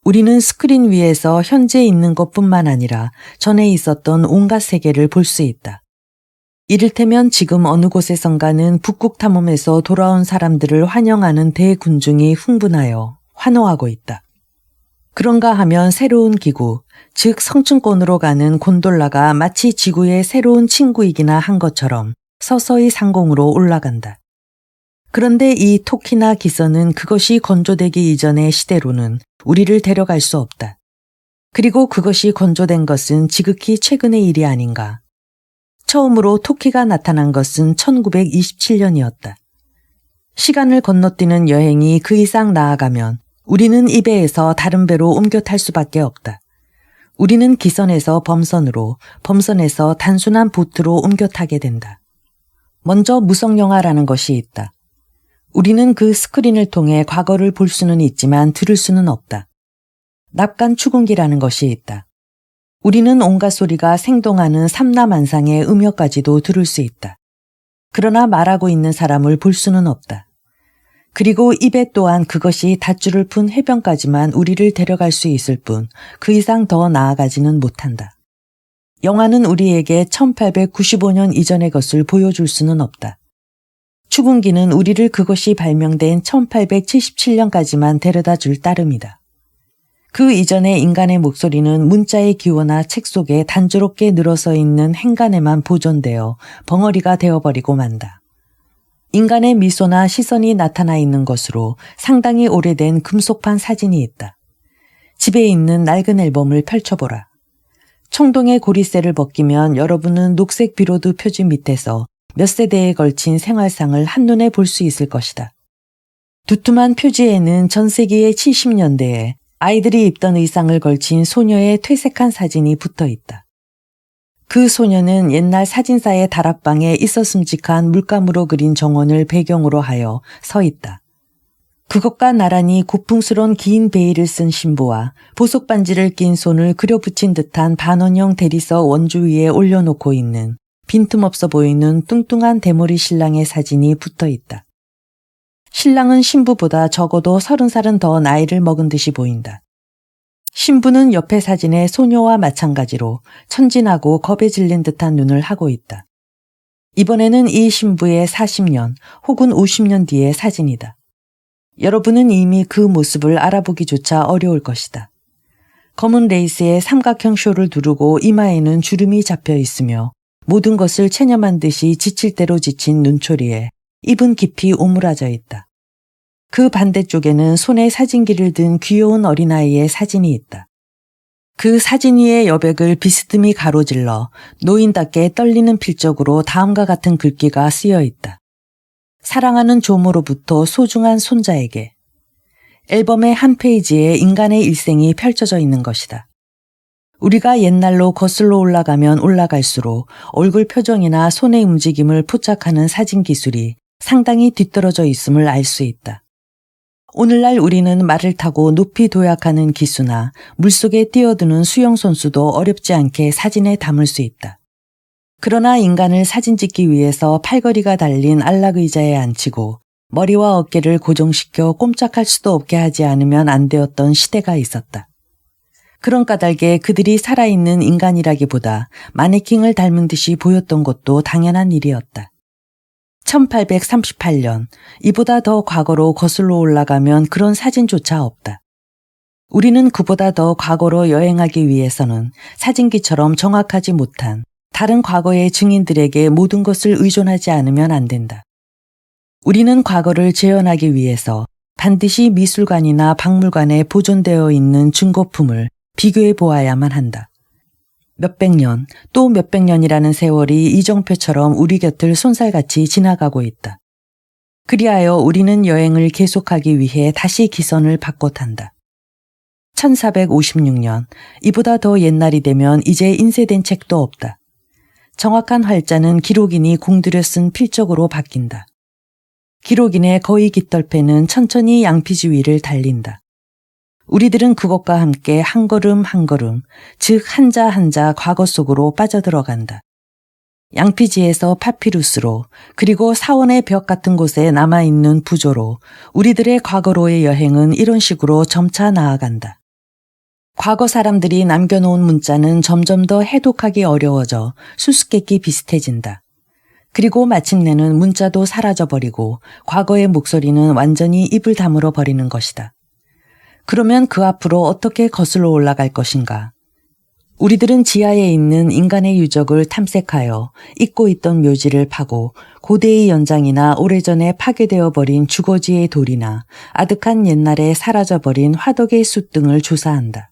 우리는 스크린 위에서 현재 있는 것뿐만 아니라 전에 있었던 온갖 세계를 볼 수 있다. 이를테면 지금 어느 곳에선가는 북극 탐험에서 돌아온 사람들을 환영하는 대군중이 흥분하여 환호하고 있다. 그런가 하면 새로운 기구, 즉 성층권으로 가는 곤돌라가 마치 지구의 새로운 친구이기나 한 것처럼 서서히 상공으로 올라간다. 그런데 이 토키나 기선은 그것이 건조되기 이전의 시대로는 우리를 데려갈 수 없다. 그리고 그것이 건조된 것은 지극히 최근의 일이 아닌가. 처음으로 토키가 나타난 것은 1927년이었다. 시간을 건너뛰는 여행이 그 이상 나아가면 우리는 이 배에서 다른 배로 옮겨 탈 수밖에 없다. 우리는 기선에서 범선으로, 범선에서 단순한 보트로 옮겨 타게 된다. 먼저 무성영화라는 것이 있다. 우리는 그 스크린을 통해 과거를 볼 수는 있지만 들을 수는 없다. 납간 추궁기라는 것이 있다. 우리는 온갖 소리가 생동하는 삼라만상의 음역까지도 들을 수 있다. 그러나 말하고 있는 사람을 볼 수는 없다. 그리고 이 배 또한 그것이 닷줄을 푼 해변까지만 우리를 데려갈 수 있을 뿐 그 이상 더 나아가지는 못한다. 영화는 우리에게 1895년 이전의 것을 보여줄 수는 없다. 추궁기는 우리를 그것이 발명된 1877년까지만 데려다 줄 따름이다. 그 이전의 인간의 목소리는 문자의 기호나 책 속에 단조롭게 늘어서 있는 행간에만 보존되어 벙어리가 되어버리고 만다. 인간의 미소나 시선이 나타나 있는 것으로 상당히 오래된 금속판 사진이 있다. 집에 있는 낡은 앨범을 펼쳐보라. 청동의 고리쇠를 벗기면 여러분은 녹색 비로드 표지 밑에서 몇 세대에 걸친 생활상을 한눈에 볼 수 있을 것이다. 두툼한 표지에는 전세기의 70년대에 아이들이 입던 의상을 걸친 소녀의 퇴색한 사진이 붙어 있다. 그 소녀는 옛날 사진사의 다락방에 있었음직한 물감으로 그린 정원을 배경으로 하여 서 있다. 그것과 나란히 고풍스러운 긴 베일을 쓴 신부와 보석 반지를 낀 손을 그려붙인 듯한 반원형 대리석 원주 위에 올려놓고 있는 빈틈없어 보이는 뚱뚱한 대머리 신랑의 사진이 붙어 있다. 신랑은 신부보다 적어도 30살은 더 나이를 먹은 듯이 보인다. 신부는 옆의 사진의 소녀와 마찬가지로 천진하고 겁에 질린 듯한 눈을 하고 있다. 이번에는 이 신부의 40년 혹은 50년 뒤의 사진이다. 여러분은 이미 그 모습을 알아보기조차 어려울 것이다. 검은 레이스의 삼각형 쇼를 두르고 이마에는 주름이 잡혀 있으며 모든 것을 체념한 듯이 지칠 대로 지친 눈초리에 입은 깊이 오므라져 있다. 그 반대쪽에는 손에 사진기를 든 귀여운 어린아이의 사진이 있다. 그 사진 위의 여백을 비스듬히 가로질러 노인답게 떨리는 필적으로 다음과 같은 글귀가 쓰여 있다. 사랑하는 조모로부터 소중한 손자에게. 앨범의 한 페이지에 인간의 일생이 펼쳐져 있는 것이다. 우리가 옛날로 거슬러 올라가면 올라갈수록 얼굴 표정이나 손의 움직임을 포착하는 사진 기술이 상당히 뒤떨어져 있음을 알 수 있다. 오늘날 우리는 말을 타고 높이 도약하는 기수나 물속에 뛰어드는 수영선수도 어렵지 않게 사진에 담을 수 있다. 그러나 인간을 사진 찍기 위해서 팔걸이가 달린 안락의자에 앉히고 머리와 어깨를 고정시켜 꼼짝할 수도 없게 하지 않으면 안 되었던 시대가 있었다. 그런 까닭에 그들이 살아있는 인간이라기보다 마네킹을 닮은 듯이 보였던 것도 당연한 일이었다. 1838년, 이보다 더 과거로 거슬러 올라가면 그런 사진조차 없다. 우리는 그보다 더 과거로 여행하기 위해서는 사진기처럼 정확하지 못한 다른 과거의 증인들에게 모든 것을 의존하지 않으면 안 된다. 우리는 과거를 재현하기 위해서 반드시 미술관이나 박물관에 보존되어 있는 증거품을 비교해 보아야만 한다. 몇백 년, 또 몇백 년이라는 세월이 이정표처럼 우리 곁을 쏜살같이 지나가고 있다. 그리하여 우리는 여행을 계속하기 위해 다시 기선을 바꿔 탄다. 1456년, 이보다 더 옛날이 되면 이제 인쇄된 책도 없다. 정확한 활자는 기록인이 공들여 쓴 필적으로 바뀐다. 기록인의 거의 깃털패는 천천히 양피지 위를 달린다. 우리들은 그것과 함께 한 걸음 한 걸음, 즉 한자 한자 과거 속으로 빠져들어간다. 양피지에서 파피루스로, 그리고 사원의 벽 같은 곳에 남아있는 부조로 우리들의 과거로의 여행은 이런 식으로 점차 나아간다. 과거 사람들이 남겨놓은 문자는 점점 더 해독하기 어려워져 수수께끼 비슷해진다. 그리고 마침내는 문자도 사라져버리고 과거의 목소리는 완전히 입을 다물어 버리는 것이다. 그러면 그 앞으로 어떻게 거슬러 올라갈 것인가? 우리들은 지하에 있는 인간의 유적을 탐색하여 잊고 있던 묘지를 파고 고대의 연장이나 오래전에 파괴되어 버린 주거지의 돌이나 아득한 옛날에 사라져버린 화덕의 숲 등을 조사한다.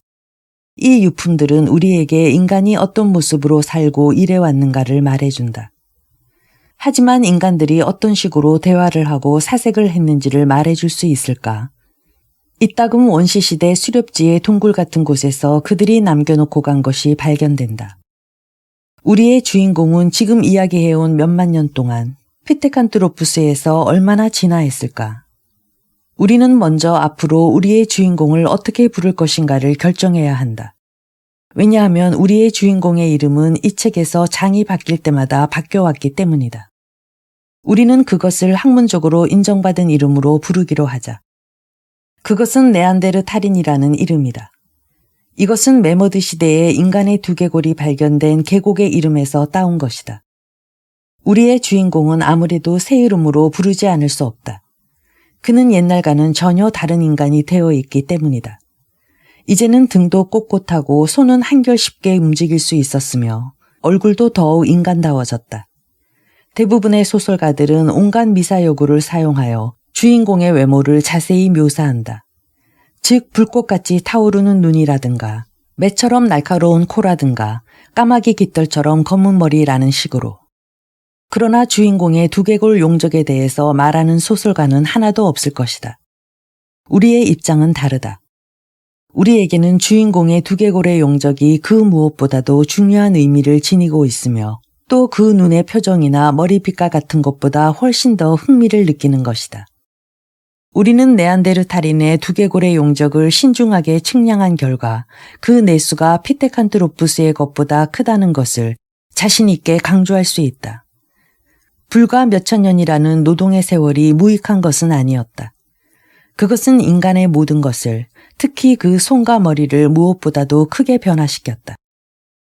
이 유품들은 우리에게 인간이 어떤 모습으로 살고 일해왔는가를 말해준다. 하지만 인간들이 어떤 식으로 대화를 하고 사색을 했는지를 말해줄 수 있을까? 이따금 원시시대 수렵지의 동굴 같은 곳에서 그들이 남겨놓고 간 것이 발견된다. 우리의 주인공은 지금 이야기해온 몇만 년 동안 피테칸트로푸스에서 얼마나 진화했을까? 우리는 먼저 앞으로 우리의 주인공을 어떻게 부를 것인가를 결정해야 한다. 왜냐하면 우리의 주인공의 이름은 이 책에서 장이 바뀔 때마다 바뀌어왔기 때문이다. 우리는 그것을 학문적으로 인정받은 이름으로 부르기로 하자. 그것은 네안데르탈인이라는 이름이다. 이것은 메모드 시대에 인간의 두개골이 발견된 계곡의 이름에서 따온 것이다. 우리의 주인공은 아무래도 새 이름으로 부르지 않을 수 없다. 그는 옛날과는 전혀 다른 인간이 되어 있기 때문이다. 이제는 등도 꼿꼿하고 손은 한결 쉽게 움직일 수 있었으며 얼굴도 더욱 인간다워졌다. 대부분의 소설가들은 온갖 미사여구를 사용하여 주인공의 외모를 자세히 묘사한다. 즉 불꽃같이 타오르는 눈이라든가 매처럼 날카로운 코라든가 까마귀 깃털처럼 검은 머리라는 식으로. 그러나 주인공의 두개골 용적에 대해서 말하는 소설가는 하나도 없을 것이다. 우리의 입장은 다르다. 우리에게는 주인공의 두개골의 용적이 그 무엇보다도 중요한 의미를 지니고 있으며 또 그 눈의 표정이나 머리빛과 같은 것보다 훨씬 더 흥미를 느끼는 것이다. 우리는 네안데르탈인의 두개골의 용적을 신중하게 측량한 결과 그 내수가 피테칸트로푸스의 것보다 크다는 것을 자신 있게 강조할 수 있다. 불과 몇천 년이라는 노동의 세월이 무익한 것은 아니었다. 그것은 인간의 모든 것을, 특히 그 손과 머리를 무엇보다도 크게 변화시켰다.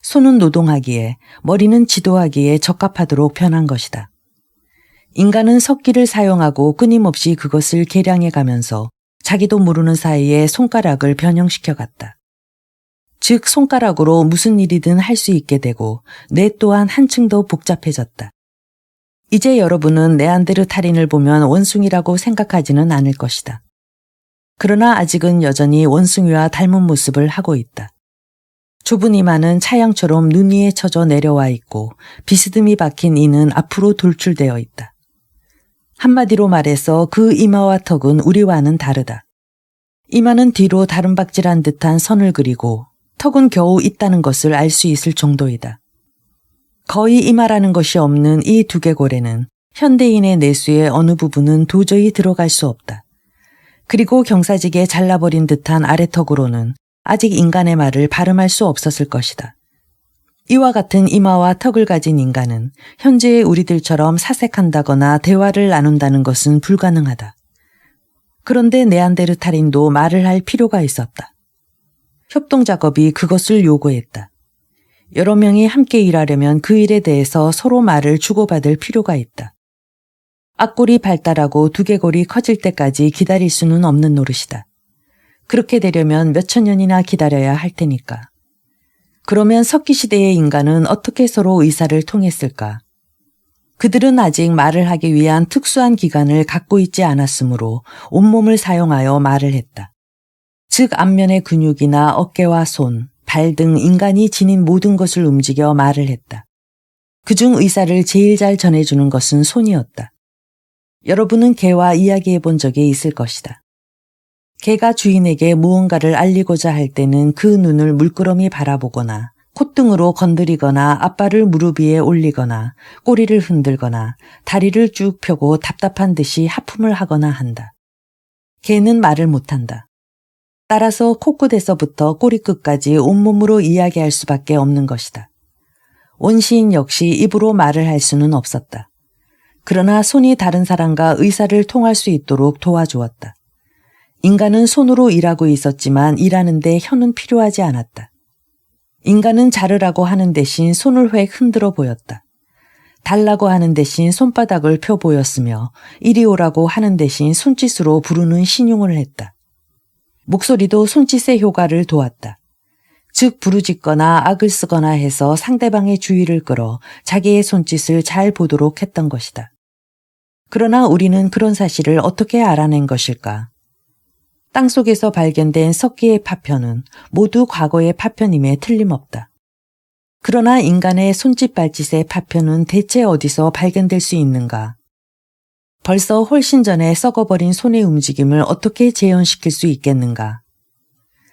손은 노동하기에, 머리는 지도하기에 적합하도록 변한 것이다. 인간은 석기를 사용하고 끊임없이 그것을 개량해 가면서 자기도 모르는 사이에 손가락을 변형시켜 갔다. 즉 손가락으로 무슨 일이든 할 수 있게 되고 뇌 또한 한층 더 복잡해졌다. 이제 여러분은 네안데르탈인을 보면 원숭이라고 생각하지는 않을 것이다. 그러나 아직은 여전히 원숭이와 닮은 모습을 하고 있다. 좁은 이마는 차양처럼 눈 위에 쳐져 내려와 있고 비스듬히 박힌 이는 앞으로 돌출되어 있다. 한마디로 말해서 그 이마와 턱은 우리와는 다르다. 이마는 뒤로 다름박질한 듯한 선을 그리고 턱은 겨우 있다는 것을 알 수 있을 정도이다. 거의 이마라는 것이 없는 이 두개골에는 현대인의 내수의 어느 부분은 도저히 들어갈 수 없다. 그리고 경사지게 잘라버린 듯한 아래턱으로는 아직 인간의 말을 발음할 수 없었을 것이다. 이와 같은 이마와 턱을 가진 인간은 현재의 우리들처럼 사색한다거나 대화를 나눈다는 것은 불가능하다. 그런데 네안데르탈인도 말을 할 필요가 있었다. 협동 작업이 그것을 요구했다. 여러 명이 함께 일하려면 그 일에 대해서 서로 말을 주고받을 필요가 있다. 앞골이 발달하고 두개골이 커질 때까지 기다릴 수는 없는 노릇이다. 그렇게 되려면 몇천 년이나 기다려야 할 테니까. 그러면 석기시대의 인간은 어떻게 서로 의사를 통했을까? 그들은 아직 말을 하기 위한 특수한 기관을 갖고 있지 않았으므로 온몸을 사용하여 말을 했다. 즉 앞면의 근육이나 어깨와 손, 발 등 인간이 지닌 모든 것을 움직여 말을 했다. 그중 의사를 제일 잘 전해주는 것은 손이었다. 여러분은 개와 이야기해 본 적이 있을 것이다. 개가 주인에게 무언가를 알리고자 할 때는 그 눈을 물끄러미 바라보거나 콧등으로 건드리거나 앞발을 무릎 위에 올리거나 꼬리를 흔들거나 다리를 쭉 펴고 답답한 듯이 하품을 하거나 한다. 개는 말을 못한다. 따라서 코끝에서부터 꼬리끝까지 온몸으로 이야기할 수밖에 없는 것이다. 원시인 역시 입으로 말을 할 수는 없었다. 그러나 손이 다른 사람과 의사를 통할 수 있도록 도와주었다. 인간은 손으로 일하고 있었지만 일하는데 혀는 필요하지 않았다. 인간은 자르라고 하는 대신 손을 획 흔들어 보였다. 달라고 하는 대신 손바닥을 펴 보였으며 이리 오라고 하는 대신 손짓으로 부르는 신용을 했다. 목소리도 손짓의 효과를 도왔다. 즉 부르짖거나 악을 쓰거나 해서 상대방의 주의를 끌어 자기의 손짓을 잘 보도록 했던 것이다. 그러나 우리는 그런 사실을 어떻게 알아낸 것일까? 땅속에서 발견된 석기의 파편은 모두 과거의 파편임에 틀림없다. 그러나 인간의 손짓 발짓의 파편은 대체 어디서 발견될 수 있는가? 벌써 훨씬 전에 썩어버린 손의 움직임을 어떻게 재현시킬 수 있겠는가?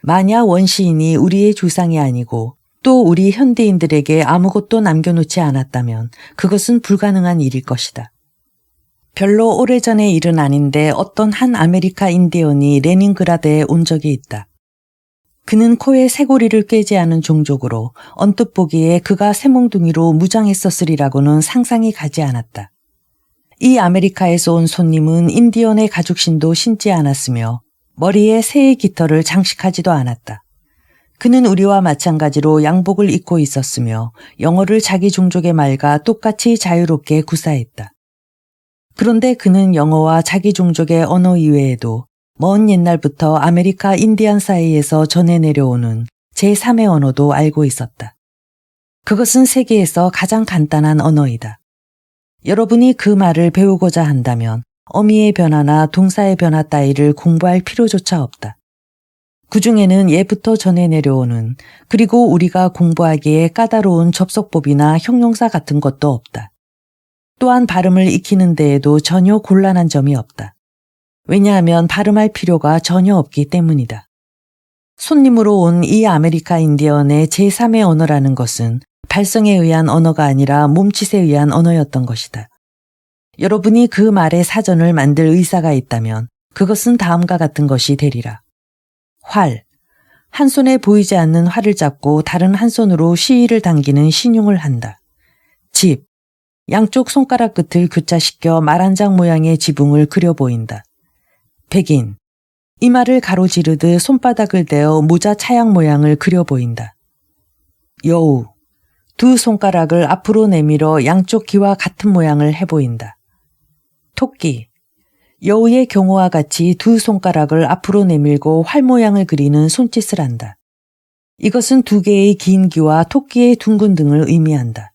만약 원시인이 우리의 조상이 아니고 또 우리 현대인들에게 아무것도 남겨놓지 않았다면 그것은 불가능한 일일 것이다. 별로 오래전의 일은 아닌데 어떤 한 아메리카 인디언이 레닌그라드에 온 적이 있다. 그는 코에 쇠고리를 꿰지 않은 종족으로 언뜻 보기에 그가 쇠몽둥이로 무장했었으리라고는 상상이 가지 않았다. 이 아메리카에서 온 손님은 인디언의 가죽신도 신지 않았으며 머리에 새의 깃털을 장식하지도 않았다. 그는 우리와 마찬가지로 양복을 입고 있었으며 영어를 자기 종족의 말과 똑같이 자유롭게 구사했다. 그런데 그는 영어와 자기 종족의 언어 이외에도 먼 옛날부터 아메리카 인디안 사이에서 전해 내려오는 제3의 언어도 알고 있었다. 그것은 세계에서 가장 간단한 언어이다. 여러분이 그 말을 배우고자 한다면 어미의 변화나 동사의 변화 따위를 공부할 필요조차 없다. 그 중에는 예부터 전해 내려오는 그리고 우리가 공부하기에 까다로운 접속법이나 형용사 같은 것도 없다. 또한 발음을 익히는 데에도 전혀 곤란한 점이 없다. 왜냐하면 발음할 필요가 전혀 없기 때문이다. 손님으로 온 이 아메리카 인디언의 제3의 언어라는 것은 발성에 의한 언어가 아니라 몸짓에 의한 언어였던 것이다. 여러분이 그 말의 사전을 만들 의사가 있다면 그것은 다음과 같은 것이 되리라. 활. 한 손에 보이지 않는 활을 잡고 다른 한 손으로 시위를 당기는 신용을 한다. 집. 양쪽 손가락 끝을 교차시켜 말 한 장 모양의 지붕을 그려 보인다. 백인. 이마를 가로지르듯 손바닥을 대어 모자 차양 모양을 그려 보인다. 여우. 두 손가락을 앞으로 내밀어 양쪽 귀와 같은 모양을 해 보인다. 토끼. 여우의 경우와 같이 두 손가락을 앞으로 내밀고 활 모양을 그리는 손짓을 한다. 이것은 두 개의 긴 귀와 토끼의 둥근 등을 의미한다.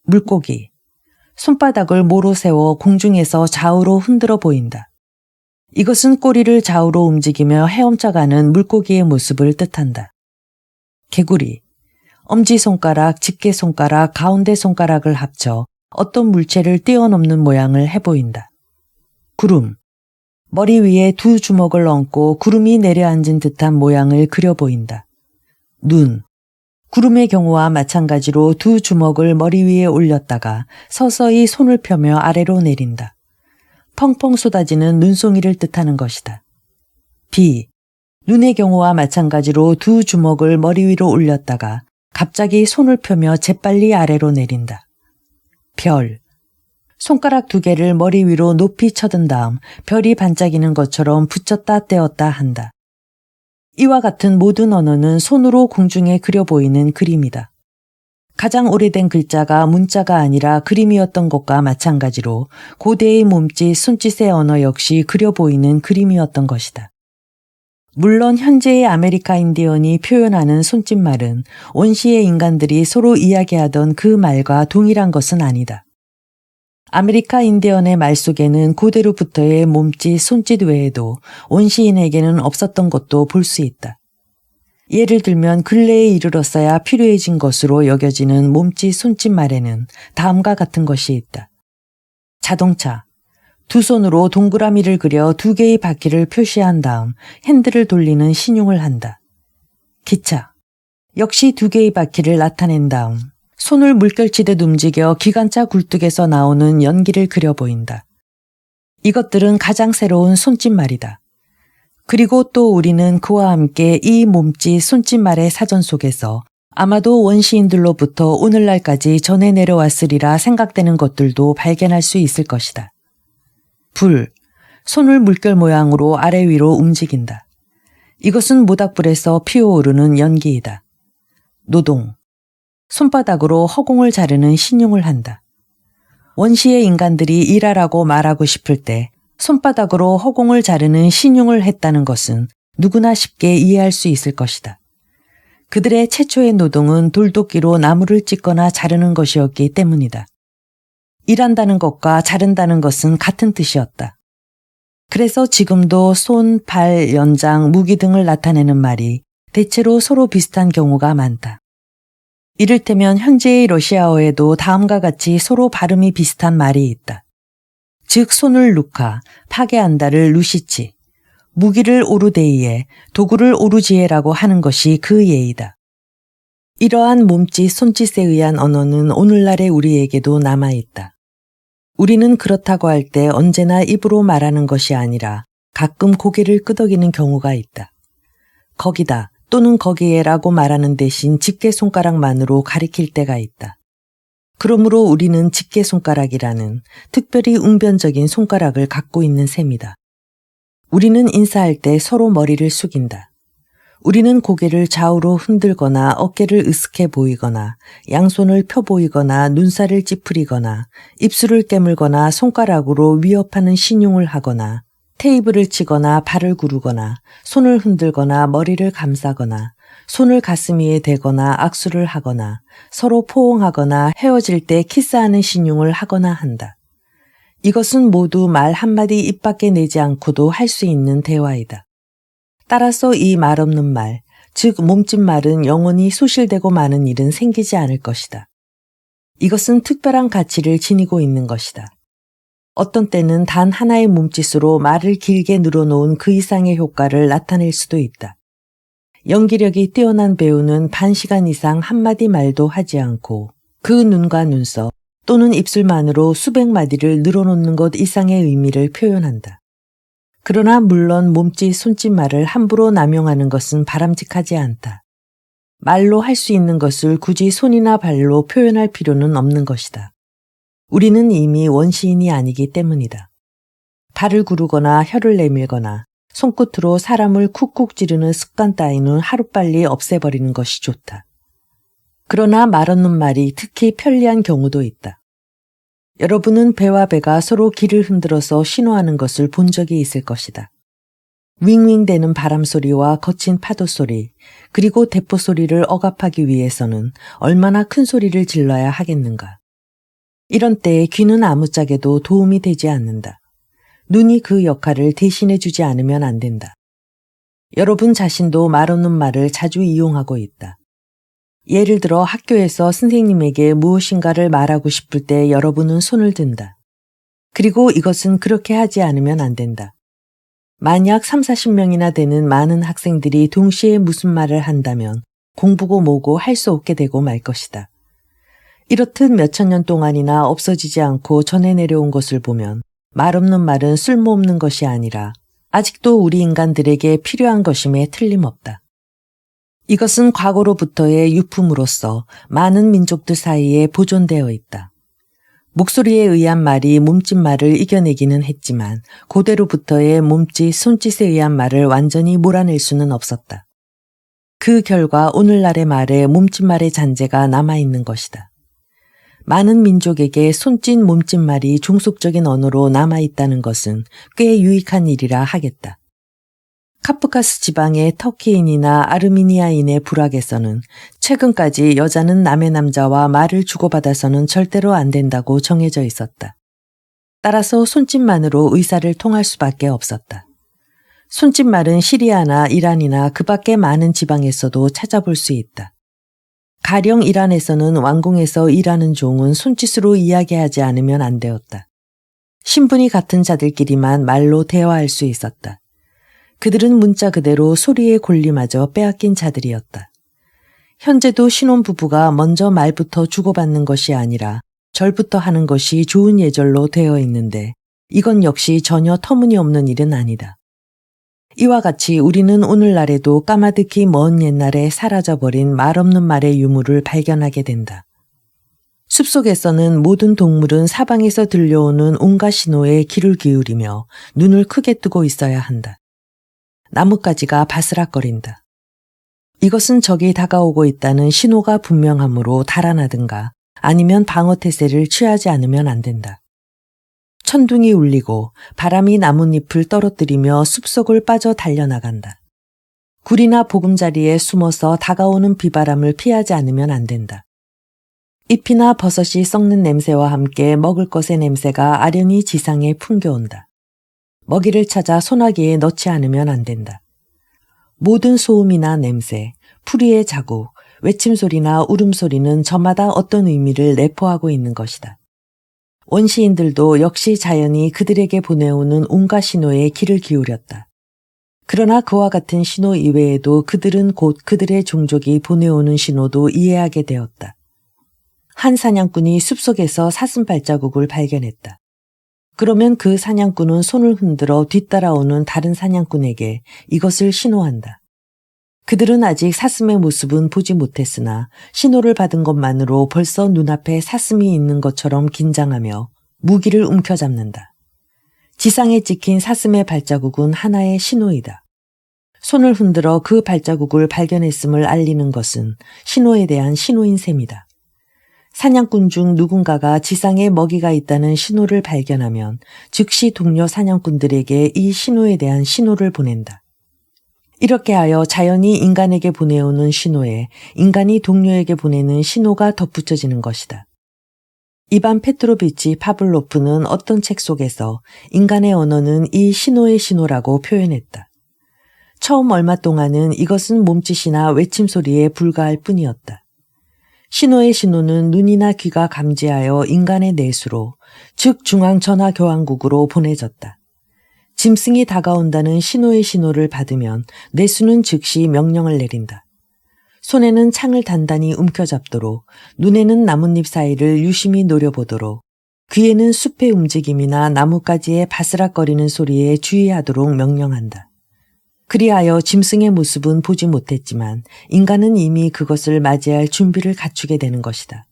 물고기. 손바닥을 모로 세워 공중에서 좌우로 흔들어 보인다. 이것은 꼬리를 좌우로 움직이며 헤엄쳐가는 물고기의 모습을 뜻한다. 개구리. 엄지손가락, 집게손가락, 가운데 손가락을 합쳐 어떤 물체를 뛰어넘는 모양을 해보인다. 구름. 머리 위에 두 주먹을 얹고 구름이 내려앉은 듯한 모양을 그려 보인다. 눈. 구름의 경우와 마찬가지로 두 주먹을 머리 위에 올렸다가 서서히 손을 펴며 아래로 내린다. 펑펑 쏟아지는 눈송이를 뜻하는 것이다. 비. 눈의 경우와 마찬가지로 두 주먹을 머리 위로 올렸다가 갑자기 손을 펴며 재빨리 아래로 내린다. 별. 손가락 두 개를 머리 위로 높이 쳐든 다음 별이 반짝이는 것처럼 붙였다 떼었다 한다. 이와 같은 모든 언어는 손으로 공중에 그려 보이는 그림이다. 가장 오래된 글자가 문자가 아니라 그림이었던 것과 마찬가지로 고대의 몸짓, 손짓의 언어 역시 그려 보이는 그림이었던 것이다. 물론 현재의 아메리카 인디언이 표현하는 손짓말은 원시의 인간들이 서로 이야기하던 그 말과 동일한 것은 아니다. 아메리카 인디언의 말 속에는 고대로부터의 몸짓, 손짓 외에도 원시인에게는 없었던 것도 볼 수 있다. 예를 들면 근래에 이르렀어야 필요해진 것으로 여겨지는 몸짓, 손짓 말에는 다음과 같은 것이 있다. 자동차. 두 손으로 동그라미를 그려 두 개의 바퀴를 표시한 다음 핸들을 돌리는 신용을 한다. 기차. 역시 두 개의 바퀴를 나타낸 다음 손을 물결치듯 움직여 기관차 굴뚝에서 나오는 연기를 그려 보인다. 이것들은 가장 새로운 손짓말이다. 그리고 또 우리는 그와 함께 이 몸짓, 손짓말의 사전 속에서 아마도 원시인들로부터 오늘날까지 전해 내려왔으리라 생각되는 것들도 발견할 수 있을 것이다. 불, 손을 물결 모양으로 아래 위로 움직인다. 이것은 모닥불에서 피어오르는 연기이다. 노동, 손바닥으로 허공을 자르는 신용을 한다. 원시의 인간들이 일하라고 말하고 싶을 때 손바닥으로 허공을 자르는 신용을 했다는 것은 누구나 쉽게 이해할 수 있을 것이다. 그들의 최초의 노동은 돌도끼로 나무를 찢거나 자르는 것이었기 때문이다. 일한다는 것과 자른다는 것은 같은 뜻이었다. 그래서 지금도 손, 발, 연장, 무기 등을 나타내는 말이 대체로 서로 비슷한 경우가 많다. 이를테면 현재의 러시아어에도 다음과 같이 서로 발음이 비슷한 말이 있다. 즉 손을 루카, 파괴한다를 루시치, 무기를 오르데이에, 도구를 오르지에라고 하는 것이 그 예이다. 이러한 몸짓, 손짓에 의한 언어는 오늘날의 우리에게도 남아있다. 우리는 그렇다고 할 때 언제나 입으로 말하는 것이 아니라 가끔 고개를 끄덕이는 경우가 있다. 거기다 또는 거기에라고 말하는 대신 집게손가락만으로 가리킬 때가 있다. 그러므로 우리는 집게손가락이라는 특별히 웅변적인 손가락을 갖고 있는 셈이다. 우리는 인사할 때 서로 머리를 숙인다. 우리는 고개를 좌우로 흔들거나 어깨를 으쓱해 보이거나 양손을 펴 보이거나 눈살을 찌푸리거나 입술을 깨물거나 손가락으로 위협하는 신용을 하거나 테이블을 치거나 발을 구르거나 손을 흔들거나 머리를 감싸거나 손을 가슴 위에 대거나 악수를 하거나 서로 포옹하거나 헤어질 때 키스하는 신용을 하거나 한다. 이것은 모두 말 한마디 입 밖에 내지 않고도 할 수 있는 대화이다. 따라서 이 말 없는 말, 즉 몸짓말은 영원히 소실되고 마는 일은 생기지 않을 것이다. 이것은 특별한 가치를 지니고 있는 것이다. 어떤 때는 단 하나의 몸짓으로 말을 길게 늘어놓은 그 이상의 효과를 나타낼 수도 있다. 연기력이 뛰어난 배우는 반 시간 이상 한마디 말도 하지 않고 그 눈과 눈썹 또는 입술만으로 수백 마디를 늘어놓는 것 이상의 의미를 표현한다. 그러나 물론 몸짓, 손짓말을 함부로 남용하는 것은 바람직하지 않다. 말로 할 수 있는 것을 굳이 손이나 발로 표현할 필요는 없는 것이다. 우리는 이미 원시인이 아니기 때문이다. 발을 구르거나 혀를 내밀거나 손끝으로 사람을 쿡쿡 찌르는 습관 따위는 하루빨리 없애버리는 것이 좋다. 그러나 말 없는 말이 특히 편리한 경우도 있다. 여러분은 배와 배가 서로 길을 흔들어서 신호하는 것을 본 적이 있을 것이다. 윙윙 대는 바람 소리와 거친 파도 소리, 그리고 대포 소리를 억압하기 위해서는 얼마나 큰 소리를 질러야 하겠는가. 이런 때에 귀는 아무짝에도 도움이 되지 않는다. 눈이 그 역할을 대신해 주지 않으면 안 된다. 여러분 자신도 말 없는 말을 자주 이용하고 있다. 예를 들어 학교에서 선생님에게 무엇인가를 말하고 싶을 때 여러분은 손을 든다. 그리고 이것은 그렇게 하지 않으면 안 된다. 만약 30-40명이나 되는 많은 학생들이 동시에 무슨 말을 한다면 공부고 뭐고 할 수 없게 되고 말 것이다. 이렇듯 몇천 년 동안이나 없어지지 않고 전해 내려온 것을 보면 말 없는 말은 쓸모없는 것이 아니라 아직도 우리 인간들에게 필요한 것임에 틀림없다. 이것은 과거로부터의 유품으로서 많은 민족들 사이에 보존되어 있다. 목소리에 의한 말이 몸짓말을 이겨내기는 했지만 고대로부터의 몸짓, 손짓에 의한 말을 완전히 몰아낼 수는 없었다. 그 결과 오늘날의 말에 몸짓말의 잔재가 남아있는 것이다. 많은 민족에게 손짓, 몸짓말이 종속적인 언어로 남아있다는 것은 꽤 유익한 일이라 하겠다. 카프카스 지방의 터키인이나 아르미니아인의 부락에서는 최근까지 여자는 남의 남자와 말을 주고받아서는 절대로 안 된다고 정해져 있었다. 따라서 손짓만으로 의사를 통할 수밖에 없었다. 손짓말은 시리아나 이란이나 그 밖의 많은 지방에서도 찾아볼 수 있다. 가령 이란에서는 왕궁에서 일하는 종은 손짓으로 이야기하지 않으면 안 되었다. 신분이 같은 자들끼리만 말로 대화할 수 있었다. 그들은 문자 그대로 소리의 권리마저 빼앗긴 자들이었다. 현재도 신혼부부가 먼저 말부터 주고받는 것이 아니라 절부터 하는 것이 좋은 예절로 되어 있는데 이건 역시 전혀 터무니없는 일은 아니다. 이와 같이 우리는 오늘날에도 까마득히 먼 옛날에 사라져버린 말없는 말의 유물을 발견하게 된다. 숲속에서는 모든 동물은 사방에서 들려오는 온갖 신호에 귀를 기울이며 눈을 크게 뜨고 있어야 한다. 나뭇가지가 바스락거린다. 이것은 적이 다가오고 있다는 신호가 분명하므로 달아나든가 아니면 방어태세를 취하지 않으면 안 된다. 천둥이 울리고 바람이 나뭇잎을 떨어뜨리며 숲속을 빠져 달려나간다. 굴이나 보금자리에 숨어서 다가오는 비바람을 피하지 않으면 안 된다. 잎이나 버섯이 썩는 냄새와 함께 먹을 것의 냄새가 아련히 지상에 풍겨온다. 먹이를 찾아 소나기에 넣지 않으면 안 된다. 모든 소음이나 냄새, 풀이의 자국, 외침소리나 울음소리는 저마다 어떤 의미를 내포하고 있는 것이다. 원시인들도 역시 자연이 그들에게 보내오는 온갖 신호에 귀를 기울였다. 그러나 그와 같은 신호 이외에도 그들은 곧 그들의 종족이 보내오는 신호도 이해하게 되었다. 한 사냥꾼이 숲속에서 사슴 발자국을 발견했다. 그러면 그 사냥꾼은 손을 흔들어 뒤따라오는 다른 사냥꾼에게 이것을 신호한다. 그들은 아직 사슴의 모습은 보지 못했으나 신호를 받은 것만으로 벌써 눈앞에 사슴이 있는 것처럼 긴장하며 무기를 움켜잡는다. 지상에 찍힌 사슴의 발자국은 하나의 신호이다. 손을 흔들어 그 발자국을 발견했음을 알리는 것은 신호에 대한 신호인 셈이다. 사냥꾼 중 누군가가 지상에 먹이가 있다는 신호를 발견하면 즉시 동료 사냥꾼들에게 이 신호에 대한 신호를 보낸다. 이렇게 하여 자연이 인간에게 보내오는 신호에 인간이 동료에게 보내는 신호가 덧붙여지는 것이다. 이반 페트로비치 파블로프는 어떤 책 속에서 인간의 언어는 이 신호의 신호라고 표현했다. 처음 얼마 동안은 이것은 몸짓이나 외침소리에 불과할 뿐이었다. 신호의 신호는 눈이나 귀가 감지하여 인간의 내수로, 즉 중앙전화교환국으로 보내졌다. 짐승이 다가온다는 신호의 신호를 받으면 내수는 즉시 명령을 내린다. 손에는 창을 단단히 움켜잡도록, 눈에는 나뭇잎 사이를 유심히 노려보도록, 귀에는 숲의 움직임이나 나뭇가지의 바스락거리는 소리에 주의하도록 명령한다. 그리하여 짐승의 모습은 보지 못했지만 인간은 이미 그것을 맞이할 준비를 갖추게 되는 것이다.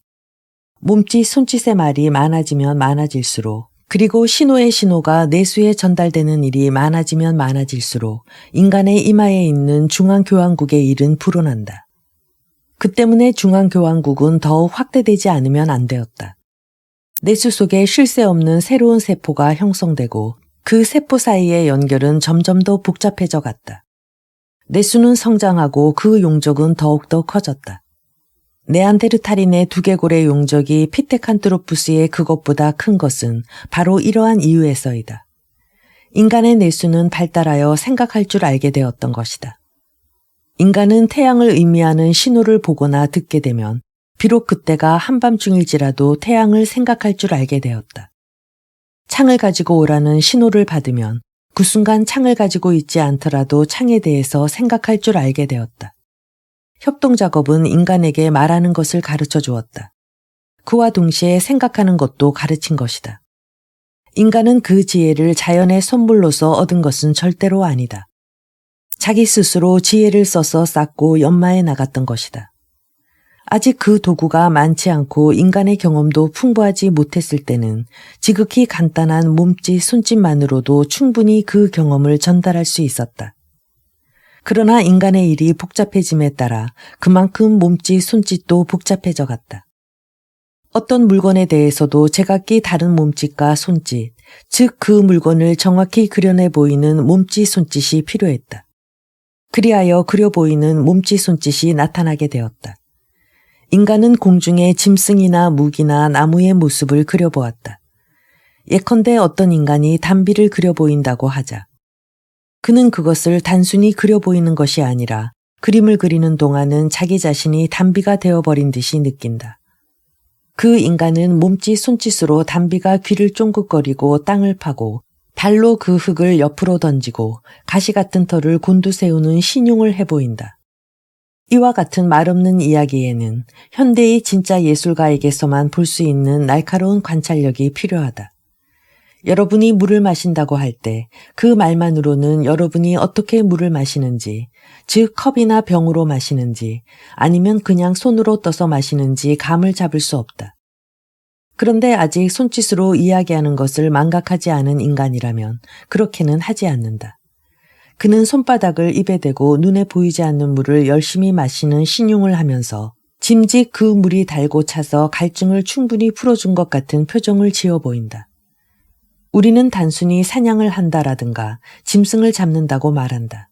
몸짓, 손짓의 말이 많아지면 많아질수록 그리고 신호의 신호가 내수에 전달되는 일이 많아지면 많아질수록 인간의 이마에 있는 중앙교환국의 일은 불어난다. 그 때문에 중앙교환국은 더욱 확대되지 않으면 안 되었다. 내수 속에 쉴 새 없는 새로운 세포가 형성되고 그 세포 사이의 연결은 점점 더 복잡해져 갔다. 내수는 성장하고 그 용적은 더욱더 커졌다. 네안데르탈인의 두개골의 용적이 피테칸트로푸스의 그것보다 큰 것은 바로 이러한 이유에서이다. 인간의 내수는 발달하여 생각할 줄 알게 되었던 것이다. 인간은 태양을 의미하는 신호를 보거나 듣게 되면 비록 그때가 한밤중일지라도 태양을 생각할 줄 알게 되었다. 창을 가지고 오라는 신호를 받으면 그 순간 창을 가지고 있지 않더라도 창에 대해서 생각할 줄 알게 되었다. 협동작업은 인간에게 말하는 것을 가르쳐 주었다. 그와 동시에 생각하는 것도 가르친 것이다. 인간은 그 지혜를 자연의 선물로서 얻은 것은 절대로 아니다. 자기 스스로 지혜를 써서 쌓고 연마해 나갔던 것이다. 아직 그 도구가 많지 않고 인간의 경험도 풍부하지 못했을 때는 지극히 간단한 몸짓, 손짓만으로도 충분히 그 경험을 전달할 수 있었다. 그러나 인간의 일이 복잡해짐에 따라 그만큼 몸짓, 손짓도 복잡해져 갔다. 어떤 물건에 대해서도 제각기 다른 몸짓과 손짓, 즉 그 물건을 정확히 그려내 보이는 몸짓, 손짓이 필요했다. 그리하여 그려 보이는 몸짓, 손짓이 나타나게 되었다. 인간은 공중에 짐승이나 무기나 나무의 모습을 그려보았다. 예컨대 어떤 인간이 담비를 그려 보인다고 하자. 그는 그것을 단순히 그려 보이는 것이 아니라 그림을 그리는 동안은 자기 자신이 담비가 되어버린 듯이 느낀다. 그 인간은 몸짓 손짓으로 담비가 귀를 쫑긋거리고 땅을 파고 발로 그 흙을 옆으로 던지고 가시 같은 털을 곤두세우는 신용을 해보인다. 이와 같은 말없는 이야기에는 현대의 진짜 예술가에게서만 볼 수 있는 날카로운 관찰력이 필요하다. 여러분이 물을 마신다고 할 때 그 말만으로는 여러분이 어떻게 물을 마시는지, 즉 컵이나 병으로 마시는지 아니면 그냥 손으로 떠서 마시는지 감을 잡을 수 없다. 그런데 아직 손짓으로 이야기하는 것을 망각하지 않은 인간이라면 그렇게는 하지 않는다. 그는 손바닥을 입에 대고 눈에 보이지 않는 물을 열심히 마시는 신용을 하면서 짐짓 그 물이 달고 차서 갈증을 충분히 풀어준 것 같은 표정을 지어 보인다. 우리는 단순히 사냥을 한다라든가 짐승을 잡는다고 말한다.